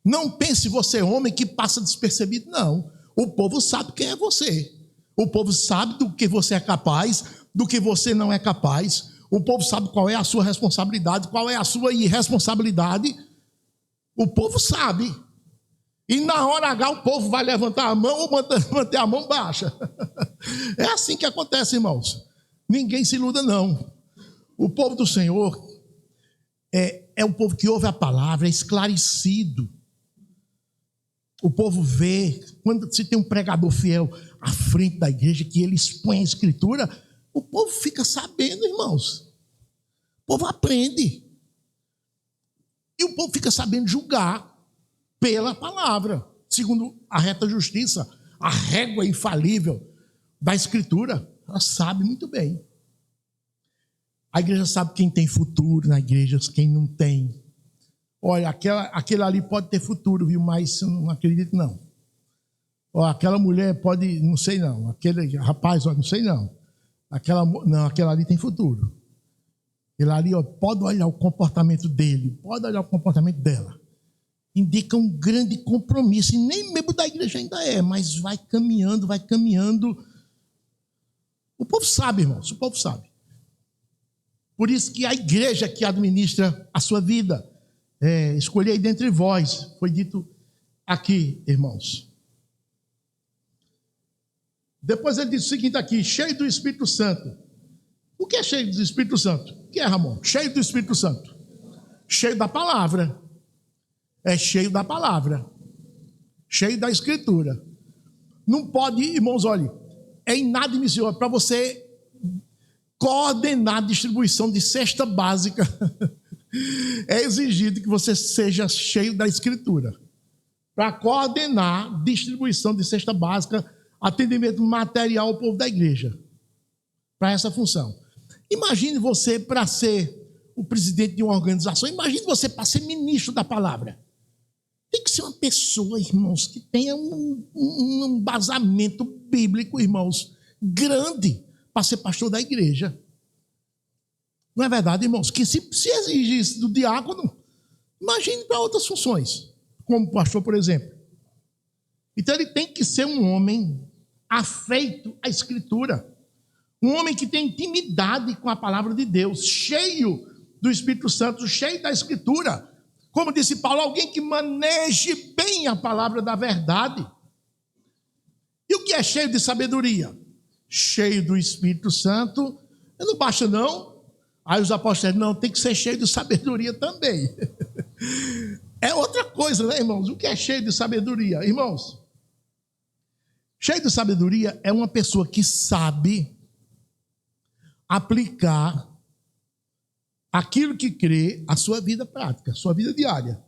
Não pense você, homem, que passa despercebido, não. O povo sabe quem é você. O povo sabe do que você é capaz, do que você não é capaz. O povo sabe qual é a sua responsabilidade, qual é a sua irresponsabilidade. O povo sabe. E na hora H o povo vai levantar a mão ou manter a mão baixa. É assim que acontece, irmãos. Ninguém se iluda, não. O povo do Senhor é um povo que ouve a palavra, é esclarecido. O povo vê, quando se tem um pregador fiel à frente da igreja, que ele expõe a escritura, o povo fica sabendo, irmãos. O povo aprende. E o povo fica sabendo julgar pela palavra, segundo a reta justiça, a régua infalível da escritura. Ela sabe muito bem. A igreja sabe quem tem futuro na igreja, quem não tem. Olha, aquele ali pode ter futuro, viu? Mas eu não acredito, não. Olha, aquela mulher pode, não sei não. Aquele rapaz, não sei não. Aquela ali tem futuro. Ele ali, pode olhar o comportamento dele, pode olhar o comportamento dela. Indica um grande compromisso. E nem membro da igreja ainda é, mas vai caminhando, vai caminhando. O povo sabe, irmãos, o povo sabe. Por isso que a igreja que administra a sua vida, escolhei dentre vós, foi dito aqui, irmãos. Depois ele diz o seguinte aqui, cheio do Espírito Santo. O que é cheio do Espírito Santo? O que é, Ramon? Cheio do Espírito Santo. Cheio da palavra. É cheio da palavra. Cheio da Escritura. Não pode, irmãos, olha, é inadmissível para você coordenar a distribuição de cesta básica. É exigido que você seja cheio da Escritura. Para coordenar a distribuição de cesta básica, atendimento material ao povo da igreja. Para essa função. Imagine você para ser o presidente de uma organização. Imagine você para ser ministro da palavra. Tem que ser uma pessoa, irmãos, que tenha um embasamento bíblico, irmãos, grande para ser pastor da igreja. Não é verdade, irmãos? Que se exige isso do diácono, imagine para outras funções, como pastor, por exemplo. Então ele tem que ser um homem afeito à Escritura. Um homem que tem intimidade com a palavra de Deus, cheio do Espírito Santo, cheio da Escritura. Como disse Paulo, alguém que maneje bem a palavra da verdade. E o que é cheio de sabedoria? Cheio do Espírito Santo. Não basta não. Aí os apóstolos não, tem que ser cheio de sabedoria também. É outra coisa, né, irmãos? O que é cheio de sabedoria? Irmãos, cheio de sabedoria é uma pessoa que sabe aplicar aquilo que crê à sua vida prática, à sua vida diária.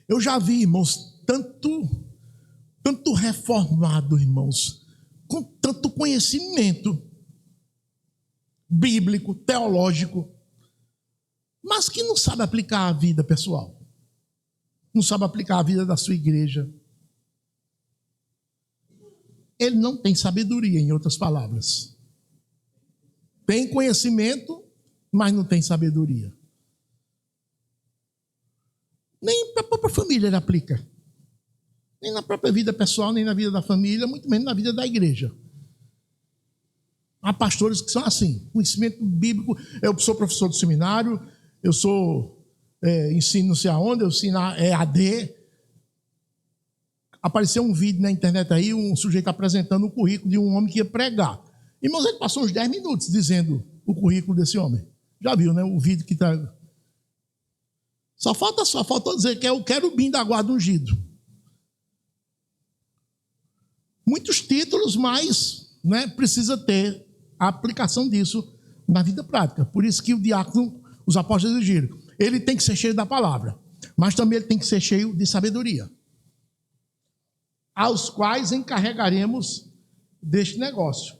Eu já vi, irmãos, tanto reformado, irmãos, com tanto conhecimento bíblico, teológico, mas que não sabe aplicar a vida pessoal, não sabe aplicar a vida da sua igreja. Ele não tem sabedoria, em outras palavras. Tem conhecimento, mas não tem sabedoria. Nem para a própria família ele aplica. Nem na própria vida pessoal, nem na vida da família, muito menos na vida da igreja. Há pastores que são assim, conhecimento bíblico. Eu sou professor do seminário, eu ensino não sei aonde, eu ensino EAD. Apareceu um vídeo na internet aí, um sujeito apresentando o currículo de um homem que ia pregar. Irmãos, ele passou uns 10 minutos dizendo o currículo desse homem. Já viu, né? O vídeo que está... Só faltou dizer que é o querubim da guarda ungido. Muitos títulos, mas precisa ter a aplicação disso na vida prática. Por isso que o diácono, os apóstolos exigiram. Ele tem que ser cheio da palavra, mas também ele tem que ser cheio de sabedoria. Aos quais encarregaremos deste negócio.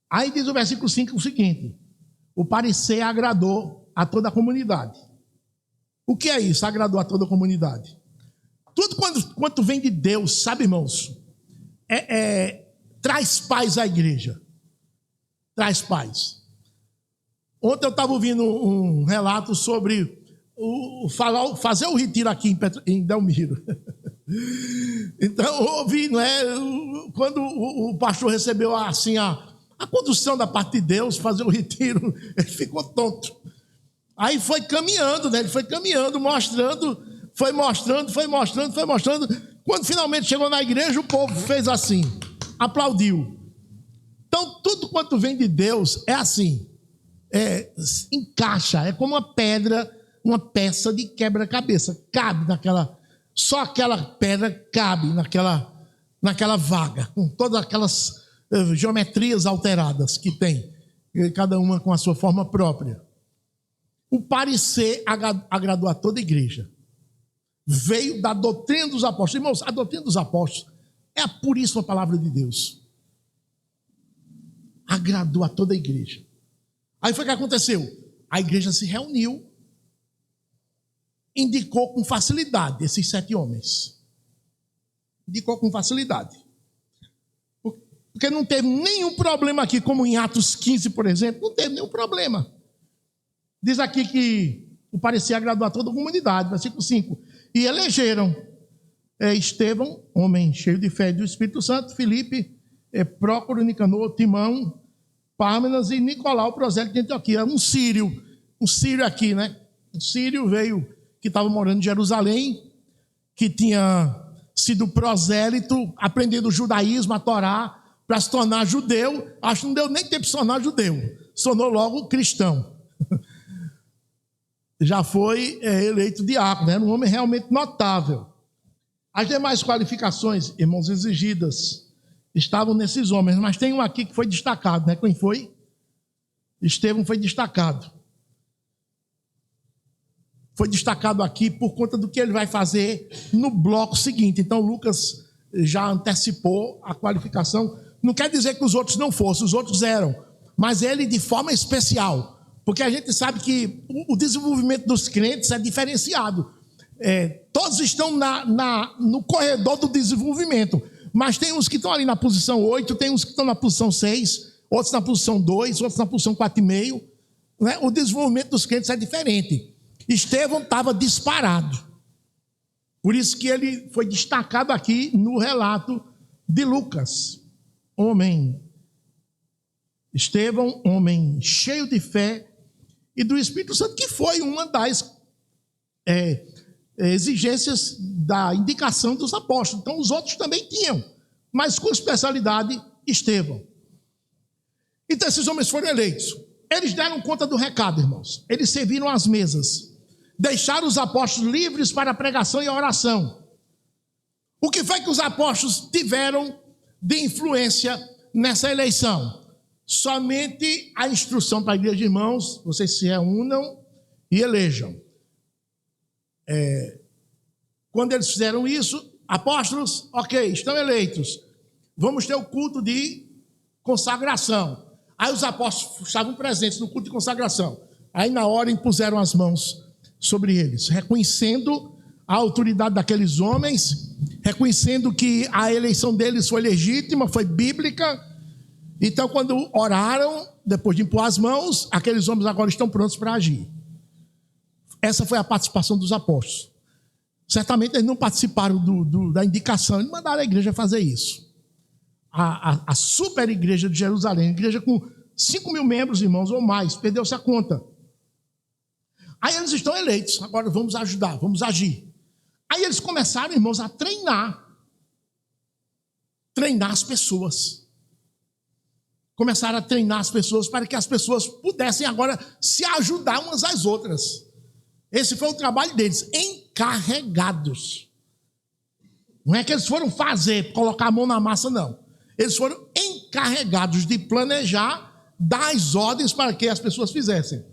Aí diz o versículo 5 o seguinte: o parecer agradou a toda a comunidade. O que é isso? Agradou a toda a comunidade. Tudo quanto vem de Deus, sabe, irmãos, traz paz à igreja. Traz paz. Ontem eu estava ouvindo um relato sobre fazer o retiro aqui em Delmiro. Então, eu ouvi, quando o pastor recebeu assim a condução da parte de Deus, fazer o retiro, ele ficou tonto. Aí foi caminhando, ele foi caminhando, foi mostrando. Quando finalmente chegou na igreja, o povo fez assim, aplaudiu. Então, tudo quanto vem de Deus é assim, encaixa, é como uma pedra, uma peça de quebra-cabeça, cabe naquela, só aquela pedra cabe naquela vaga, com todas aquelas geometrias alteradas que tem, cada uma com a sua forma própria. O parecer agradou a toda a igreja. Veio da doutrina dos apóstolos. Irmãos, a doutrina dos apóstolos é a puríssima palavra de Deus. Agradou a toda a igreja. Aí foi o que aconteceu. A igreja se reuniu, indicou com facilidade esses 7 homens. Indicou com facilidade. Porque não teve nenhum problema aqui, como em Atos 15, por exemplo, não teve nenhum problema. Diz aqui que o parecer agradou a toda a comunidade, versículo 5. E elegeram Estevão, homem cheio de fé e do Espírito Santo, Filipe, Prócoro, Nicanor, Timão, Pármenas e Nicolau, prosélito de Antioquia. Um sírio aqui, né? Um sírio veio, que estava morando em Jerusalém, que tinha sido prosélito, aprendendo o judaísmo, a Torá, para se tornar judeu. Acho que não deu nem tempo de se tornar judeu, se tornou logo cristão. Já foi eleito diácono, era um homem realmente notável. As demais qualificações, irmãos, exigidas, estavam nesses homens, mas tem um aqui que foi destacado, né? Quem foi? Estevão foi destacado. Foi destacado aqui por conta do que ele vai fazer no bloco seguinte. Então, Lucas já antecipou a qualificação. Não quer dizer que os outros não fossem, os outros eram, mas ele de forma especial. Porque a gente sabe que o desenvolvimento dos crentes é diferenciado. Todos estão no corredor do desenvolvimento. Mas tem uns que estão ali na posição 8, tem uns que estão na posição 6, outros na posição 2, outros na posição 4,5. Né? O desenvolvimento dos crentes é diferente. Estevão estava disparado. Por isso que ele foi destacado aqui no relato de Lucas. Estevão, homem cheio de fé e do Espírito Santo, que foi uma das exigências da indicação dos apóstolos. Então, os outros também tinham, mas com especialidade, Estevão. Então, esses homens foram eleitos. Eles deram conta do recado, irmãos. Eles serviram as mesas. Deixaram os apóstolos livres para a pregação e a oração. O que foi que os apóstolos tiveram de influência nessa eleição? Somente a instrução para a igreja de irmãos, vocês se reúnam e elejam. Quando eles fizeram isso, apóstolos, ok, estão eleitos. Vamos ter o culto de consagração. Aí os apóstolos estavam presentes no culto de consagração. Aí na hora impuseram as mãos sobre eles, reconhecendo a autoridade daqueles homens, reconhecendo que a eleição deles foi legítima, foi bíblica. Então, quando oraram, depois de impor as mãos, aqueles homens agora estão prontos para agir. Essa foi a participação dos apóstolos. Certamente eles não participaram da indicação, eles mandaram a igreja fazer isso. A super igreja de Jerusalém, igreja com 5.000 membros, irmãos, ou mais, perdeu-se a conta. Aí eles estão eleitos, agora vamos ajudar, vamos agir. Aí eles começaram, irmãos, a treinar as pessoas. Começaram a treinar as pessoas para que as pessoas pudessem agora se ajudar umas às outras. Esse foi o trabalho deles, encarregados. Não é que eles foram fazer, colocar a mão na massa, não. Eles foram encarregados de planejar, dar as ordens para que as pessoas fizessem.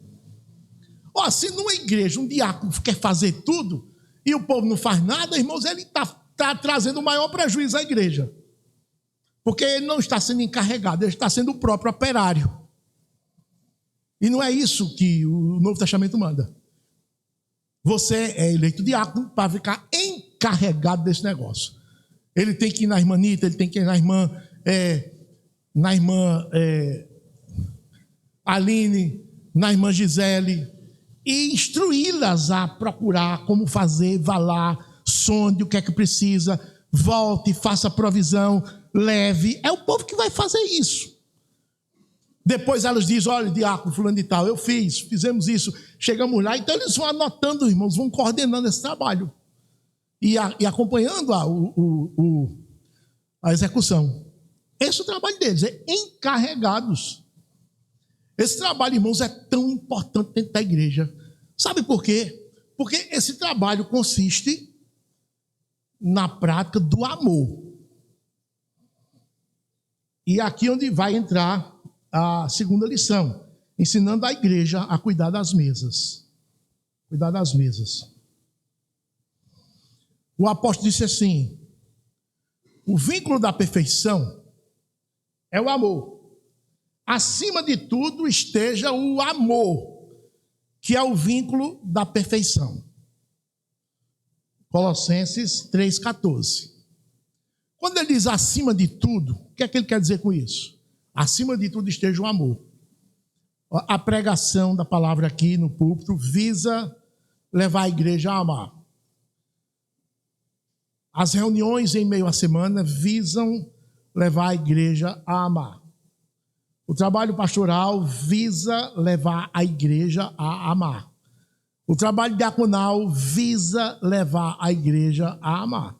Se numa igreja um diácono quer fazer tudo e o povo não faz nada, irmãos, ele está trazendo o maior prejuízo à igreja. Porque ele não está sendo encarregado, ele está sendo o próprio operário. E não é isso que o Novo Testamento manda. Você é eleito diácono para ficar encarregado desse negócio. Ele tem que ir na irmã Nita, ele tem que ir na irmã Aline, na irmã Gisele, e instruí-las a procurar como fazer, vá lá, sonde o que é que precisa, volte, faça provisão, leve. É o povo que vai fazer isso. Depois elas dizem, olha, diácono fulano de tal, fizemos isso, chegamos lá. Então eles vão anotando, irmãos, vão coordenando esse trabalho. e acompanhando a execução. Esse é o trabalho deles, é encarregados. Esse trabalho, irmãos, é tão importante dentro da igreja. Sabe por quê? Porque esse trabalho consiste na prática do amor. E aqui onde vai entrar a segunda lição, ensinando a igreja a cuidar das mesas. Cuidar das mesas. O apóstolo disse assim: o vínculo da perfeição é o amor. Acima de tudo esteja o amor, que é o vínculo da perfeição. Colossenses 3,14. Quando ele diz acima de tudo, o que é que ele quer dizer com isso? Acima de tudo esteja o amor. A pregação da palavra aqui no púlpito visa levar a igreja a amar. As reuniões em meio à semana visam levar a igreja a amar. O trabalho pastoral visa levar a igreja a amar. O trabalho diaconal visa levar a igreja a amar.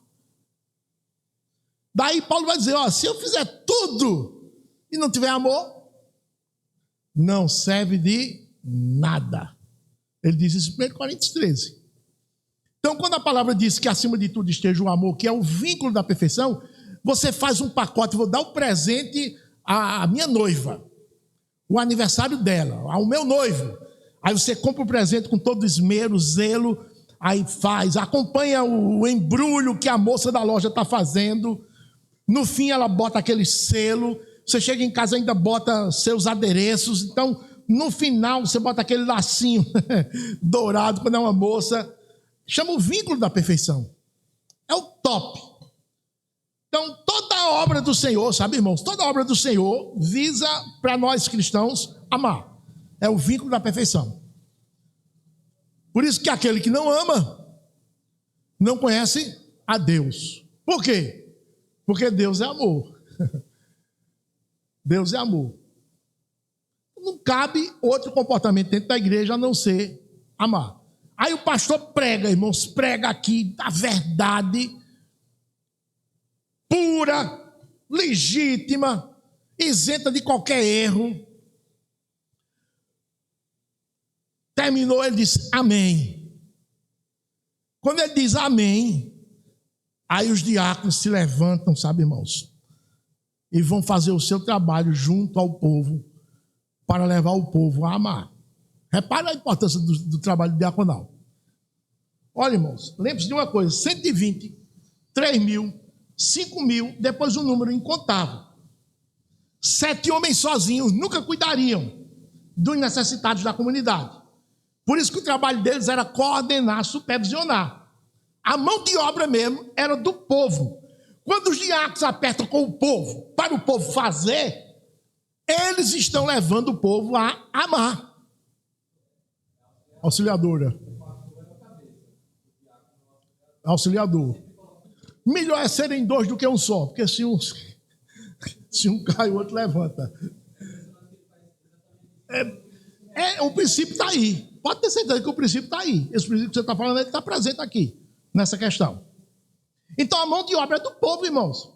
Daí Paulo vai dizer, se eu fizer tudo e não tiver amor, não serve de nada. Ele diz isso em 1 Coríntios 13. Então, quando a palavra diz que acima de tudo esteja o amor, que é o vínculo da perfeição, você faz um pacote, vou dar um presente à minha noiva, o aniversário dela, ao meu noivo. Aí você compra o presente com todo esmero, zelo, aí acompanha o embrulho que a moça da loja está fazendo. No fim ela bota aquele selo, você chega em casa ainda bota seus adereços. Então, no final você bota aquele lacinho dourado quando é uma moça. Chama o vínculo da perfeição. É o top. Então, toda a obra do Senhor, sabe, irmãos? Toda a obra do Senhor visa, para nós cristãos, amar. É o vínculo da perfeição. Por isso que aquele que não ama, não conhece a Deus. Por quê? Porque Deus é amor. Deus é amor. Não cabe outro comportamento dentro da igreja a não ser amar. Aí o pastor prega, irmãos, prega aqui a verdade pura, legítima, isenta de qualquer erro. Terminou, ele disse amém. Quando ele diz amém, aí os diáconos se levantam, sabe, irmãos, e vão fazer o seu trabalho junto ao povo, para levar o povo a amar. Repara a importância do trabalho diaconal. Olha, irmãos, lembre-se de uma coisa: 120, 3 mil, 5 mil, depois um número incontável. 7 homens sozinhos nunca cuidariam dos necessitados da comunidade. Por isso que o trabalho deles era coordenar, supervisionar. A mão de obra mesmo era do povo. Quando os diáconos apertam com o povo, para o povo fazer, eles estão levando o povo a amar. Auxiliadora. Auxiliador. Melhor é serem 2 do que um só, porque se um cai, o outro levanta. O princípio está aí. Pode ter certeza que o princípio está aí. Esse princípio que você está falando, ele está presente aqui, nessa questão. Então a mão de obra é do povo, irmãos.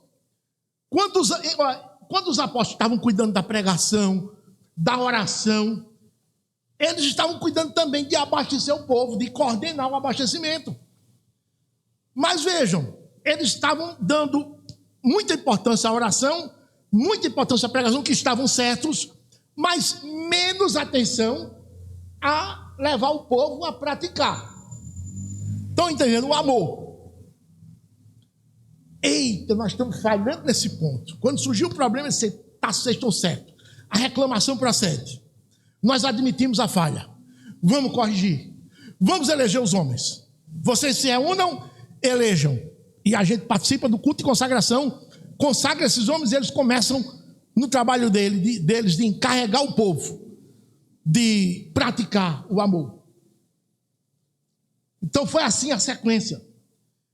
Quando os apóstolos estavam cuidando da pregação, da oração, eles estavam cuidando também de abastecer o povo, de coordenar o abastecimento. Mas vejam, eles estavam dando muita importância à oração, muita importância à pregação, que estavam certos, mas menos atenção a levar o povo a praticar. Estão entendendo? O amor. Eita, nós estamos falhando nesse ponto. Quando surgiu o problema, vocês estão certos. A reclamação procede. Nós admitimos a falha. Vamos corrigir. Vamos eleger os homens. Vocês se reúnam, elejam. E a gente participa do culto de consagração, consagra esses homens e eles começam no trabalho deles de encarregar o povo, de praticar o amor. Então foi assim a sequência.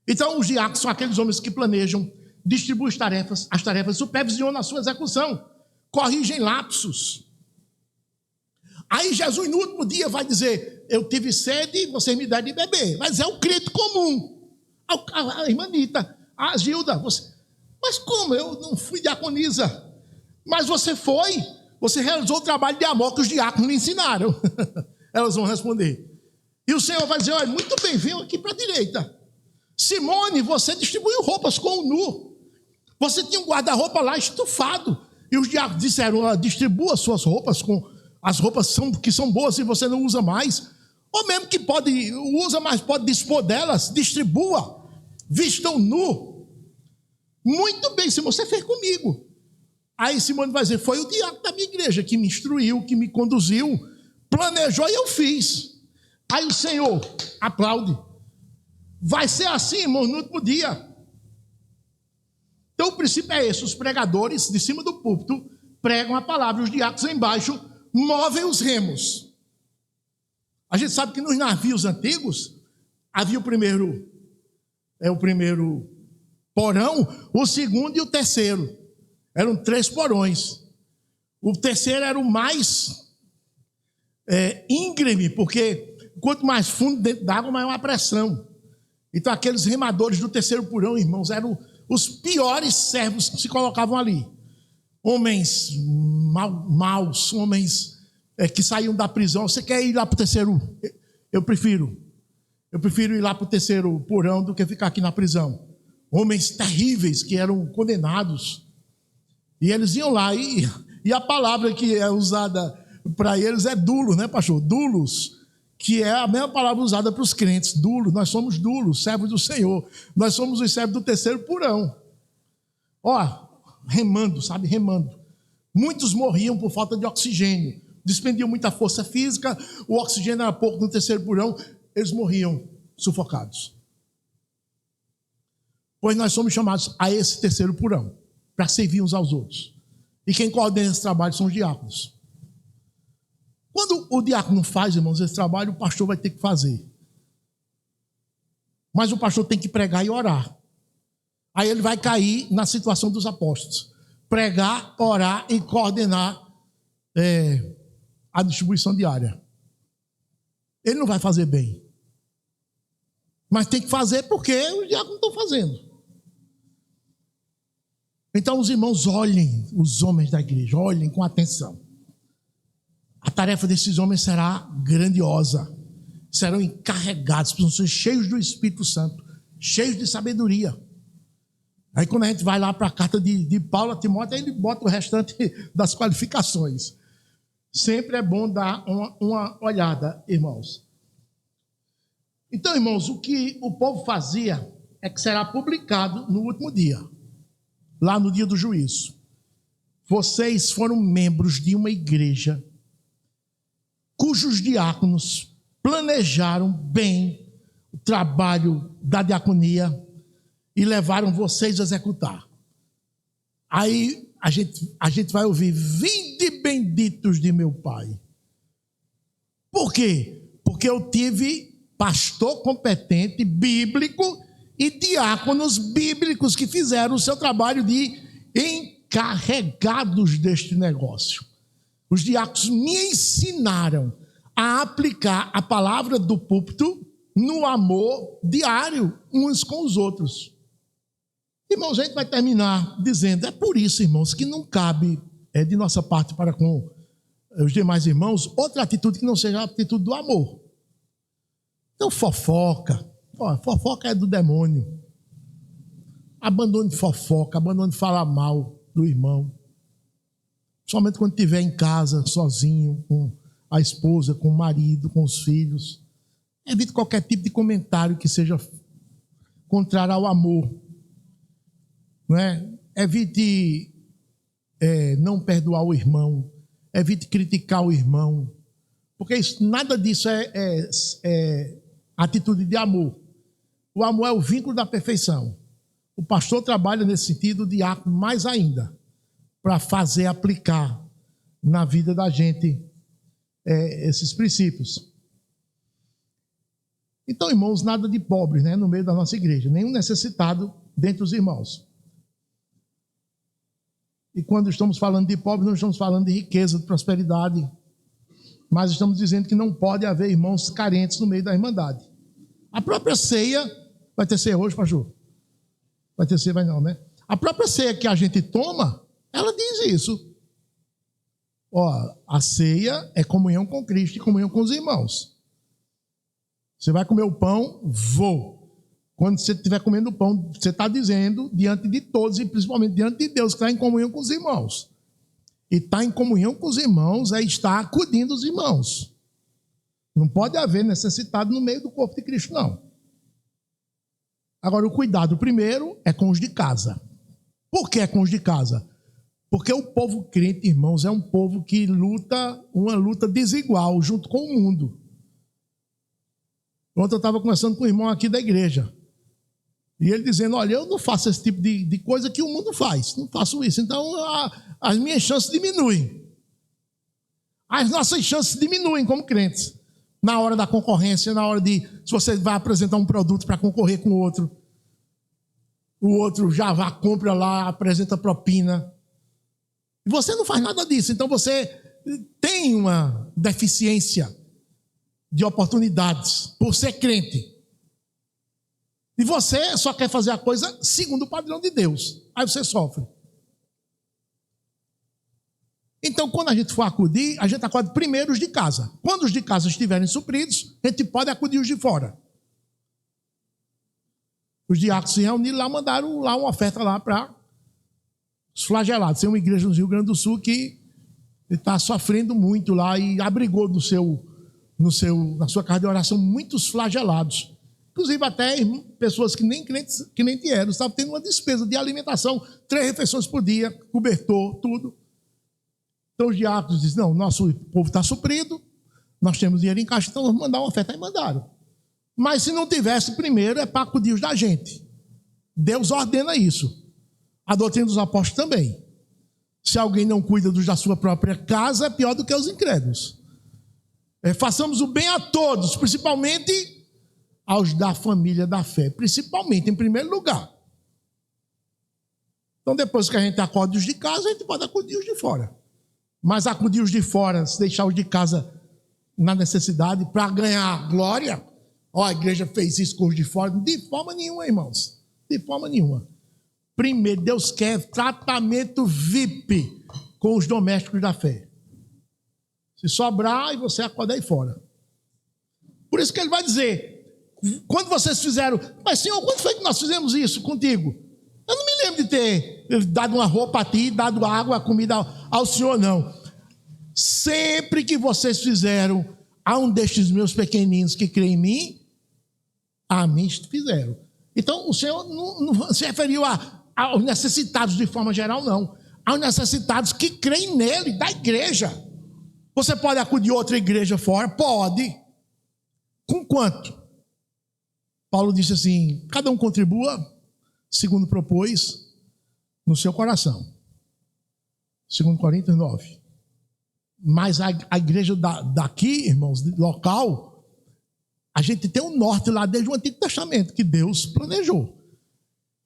Então os diáconos são aqueles homens que planejam, distribuem as tarefas, supervisionam a sua execução, corrigem lapsos. Aí Jesus no último dia vai dizer: eu tive sede e vocês me deram de beber. Mas é o crédito comum. A irmã Nita, a Gilda, mas como? Eu não fui diaconisa. Mas você foi, você realizou o trabalho de amor que os diáconos lhe ensinaram. Elas vão responder. E o Senhor vai dizer, olha, muito bem, venham aqui para a direita. Simone, você distribuiu roupas com o nu. Você tinha um guarda-roupa lá estufado. E os diáconos disseram, distribua suas roupas com as roupas que são boas e você não usa mais. Ou mesmo que usa, mas pode dispor delas, distribua. Vistam nu. Muito bem, Simone, você fez comigo. Aí Simone vai dizer, foi o diácono da minha igreja que me instruiu, que me conduziu, planejou e eu fiz. Aí o Senhor aplaude. Vai ser assim, irmão, no último dia. Então o princípio é esse, os pregadores de cima do púlpito pregam a palavra, os diáconos embaixo movem os remos. A gente sabe que nos navios antigos havia o primeiro porão, o segundo e o terceiro. Eram 3 porões. O terceiro era o mais íngreme, porque quanto mais fundo dentro d'água, maior a pressão. Então aqueles remadores do terceiro porão, irmãos, eram os piores servos que se colocavam ali. Homens maus, homens que saíam da prisão. Você quer ir lá para o terceiro? Eu prefiro ir lá para o terceiro porão do que ficar aqui na prisão. Homens terríveis que eram condenados. E eles iam lá, e a palavra que é usada para eles é dulo, né, pastor? Dulos, que é a mesma palavra usada para os crentes. Dulos, nós somos dulos, servos do Senhor. Nós somos os servos do terceiro porão. Ó, remando, sabe, remando. Muitos morriam por falta de oxigênio. Despendiam muita força física, o oxigênio era pouco no terceiro porão, eles morriam sufocados. Pois nós somos chamados a esse terceiro porão, para servir uns aos outros. E quem coordena esse trabalho são os diáconos. Quando o diácono faz, irmãos, esse trabalho, o pastor vai ter que fazer. Mas o pastor tem que pregar e orar. Aí ele vai cair na situação dos apóstolos. Pregar, orar e coordenar a distribuição diária. Ele não vai fazer bem. Mas tem que fazer porque os diáconos estão fazendo. Então os irmãos olhem, os homens da igreja, olhem com atenção. A tarefa desses homens será grandiosa. Serão encarregados, precisam ser cheios do Espírito Santo, cheios de sabedoria. Aí quando a gente vai lá para a carta de Paulo a Timóteo, aí ele bota o restante das qualificações. Sempre é bom dar uma olhada, irmãos. Então, irmãos, o que o povo fazia é que será publicado no último dia, lá no dia do juízo. Vocês foram membros de uma igreja cujos diáconos planejaram bem o trabalho da diaconia e levaram vocês a executar. Aí a gente vai ouvir, vinde benditos de meu Pai. Por quê? Porque eu tive pastor competente, bíblico, e diáconos bíblicos que fizeram o seu trabalho de encarregados deste negócio. Os diáconos me ensinaram a aplicar a palavra do púlpito no amor diário uns com os outros. Irmãos, a gente vai terminar dizendo, é por isso, irmãos, que não cabe de nossa parte para com os demais irmãos outra atitude que não seja a atitude do amor. Então, fofoca é do demônio. Abandone fofoca, abandone falar mal do irmão. Somente quando estiver em casa, sozinho, com a esposa, com o marido, com os filhos. Evite qualquer tipo de comentário que seja contrário ao amor. Não é? Evite não perdoar o irmão. Evite criticar o irmão. Porque nada disso é atitude de amor. O amor é o vínculo da perfeição. O pastor trabalha nesse sentido, o diácono mais ainda, para fazer aplicar na vida da gente esses princípios. Então, irmãos, nada de pobre, né, no meio da nossa igreja, nenhum necessitado dentre os irmãos. E quando estamos falando de pobre, não estamos falando de riqueza, de prosperidade, mas estamos dizendo que não pode haver irmãos carentes no meio da irmandade. A própria ceia Vai ter ceia hoje, pastor? Vai ter ceia, vai não, né? A própria ceia que a gente toma, ela diz isso. Ó, a ceia é comunhão com Cristo e comunhão com os irmãos. Você vai comer o pão? Vou. Quando você estiver comendo o pão, você está dizendo diante de todos e principalmente diante de Deus que está em comunhão com os irmãos. E estar em comunhão com os irmãos é estar acudindo os irmãos. Não pode haver necessitado no meio do corpo de Cristo, não. Agora, o cuidado primeiro é com os de casa. Por que é com os de casa? Porque o povo crente, irmãos, é um povo que luta uma luta desigual junto com o mundo. Ontem eu estava conversando com o irmão aqui da igreja. E ele dizendo, olha, eu não faço esse tipo de coisa que o mundo faz. Não faço isso. Então, as minhas chances diminuem. As nossas chances diminuem como crentes. Na hora da concorrência, na hora de... Se você vai apresentar um produto para concorrer com o outro já vai, compra lá, apresenta propina. E você não faz nada disso. Então, você tem uma deficiência de oportunidades por ser crente. E você só quer fazer a coisa segundo o padrão de Deus. Aí você sofre. Então, quando a gente for acudir, a gente acude primeiro os de casa. Quando os de casa estiverem supridos, a gente pode acudir os de fora. Os diáconos se reuniram lá, mandaram lá uma oferta lá para os flagelados. Tem uma igreja no Rio Grande do Sul que está sofrendo muito lá e abrigou na sua casa de oração muitos flagelados. Inclusive até pessoas que nem crentes eram, estavam tendo uma despesa de alimentação, 3 refeições por dia, cobertor, tudo. Então os diáconos dizem, não, nosso povo está suprido, nós temos dinheiro em caixa, então vamos mandar uma oferta. Aí mandaram. Mas se não tivesse, primeiro é para acudir os da gente. Deus ordena isso. A doutrina dos apóstolos também. Se alguém não cuida dos da sua própria casa, é pior do que os incrédulos. Façamos o bem a todos, principalmente aos da família da fé, principalmente, em primeiro lugar. Então, depois que a gente acode os de casa, a gente pode acudir os de fora. Mas acudir os de fora, se deixar os de casa na necessidade para ganhar glória, ó, a igreja fez isso com os de fora, de forma nenhuma, irmãos, de forma nenhuma. Primeiro, Deus quer tratamento VIP com os domésticos da fé. Se sobrar, e você acorda aí fora. Por isso que ele vai dizer, quando vocês fizeram, mas Senhor, quando foi que nós fizemos isso contigo? Eu não me lembro de ter dado uma roupa a ti, dado água, comida ao Senhor, não. Sempre que vocês fizeram a um destes meus pequeninos que creem em mim, a mim fizeram. Então, o Senhor não se referiu aos necessitados de forma geral, não. Aos necessitados que creem nele, da igreja. Você pode acudir outra igreja fora? Pode. Com quanto? Paulo disse assim, cada um contribua segundo propôs no seu coração. 2 Coríntios 9. Mas a igreja daqui, irmãos, local, a gente tem um norte lá desde o Antigo Testamento, que Deus planejou.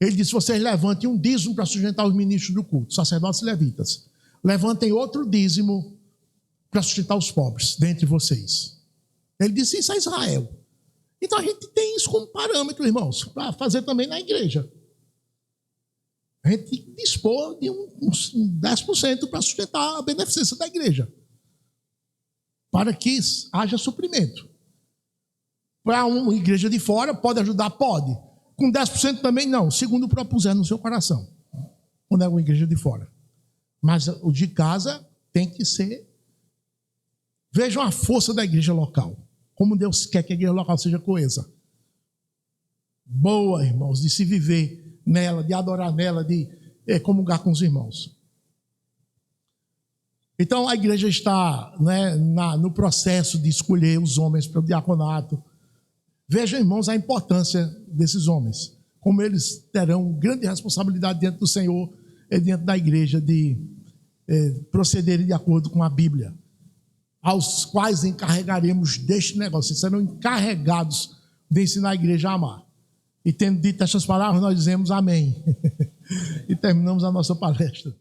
Ele disse, vocês levantem um dízimo para sustentar os ministros do culto, sacerdotes e levitas. Levantem outro dízimo para sustentar os pobres dentre vocês. Ele disse isso a Israel. Então a gente tem isso como parâmetro, irmãos, para fazer também na igreja. A gente tem que dispor de uns 10% para sustentar a beneficência da igreja. Para que haja suprimento. Para uma igreja de fora, pode ajudar? Pode. Com 10% também não, segundo propuser no seu coração. Quando é uma igreja de fora. Mas o de casa tem que ser... Vejam a força da igreja local. Como Deus quer que a igreja local seja coesa. Boa, irmãos, de se viver nela, de adorar nela, de comungar com os irmãos. Então a igreja está, né, no processo de escolher os homens para o diaconato. Vejam, irmãos, a importância desses homens. Como eles terão grande responsabilidade diante do Senhor e diante da igreja de procederem de acordo com a Bíblia. Aos quais encarregaremos deste negócio. Eles serão encarregados de ensinar a igreja a amar. E tendo dito estas palavras, nós dizemos amém. E terminamos a nossa palestra.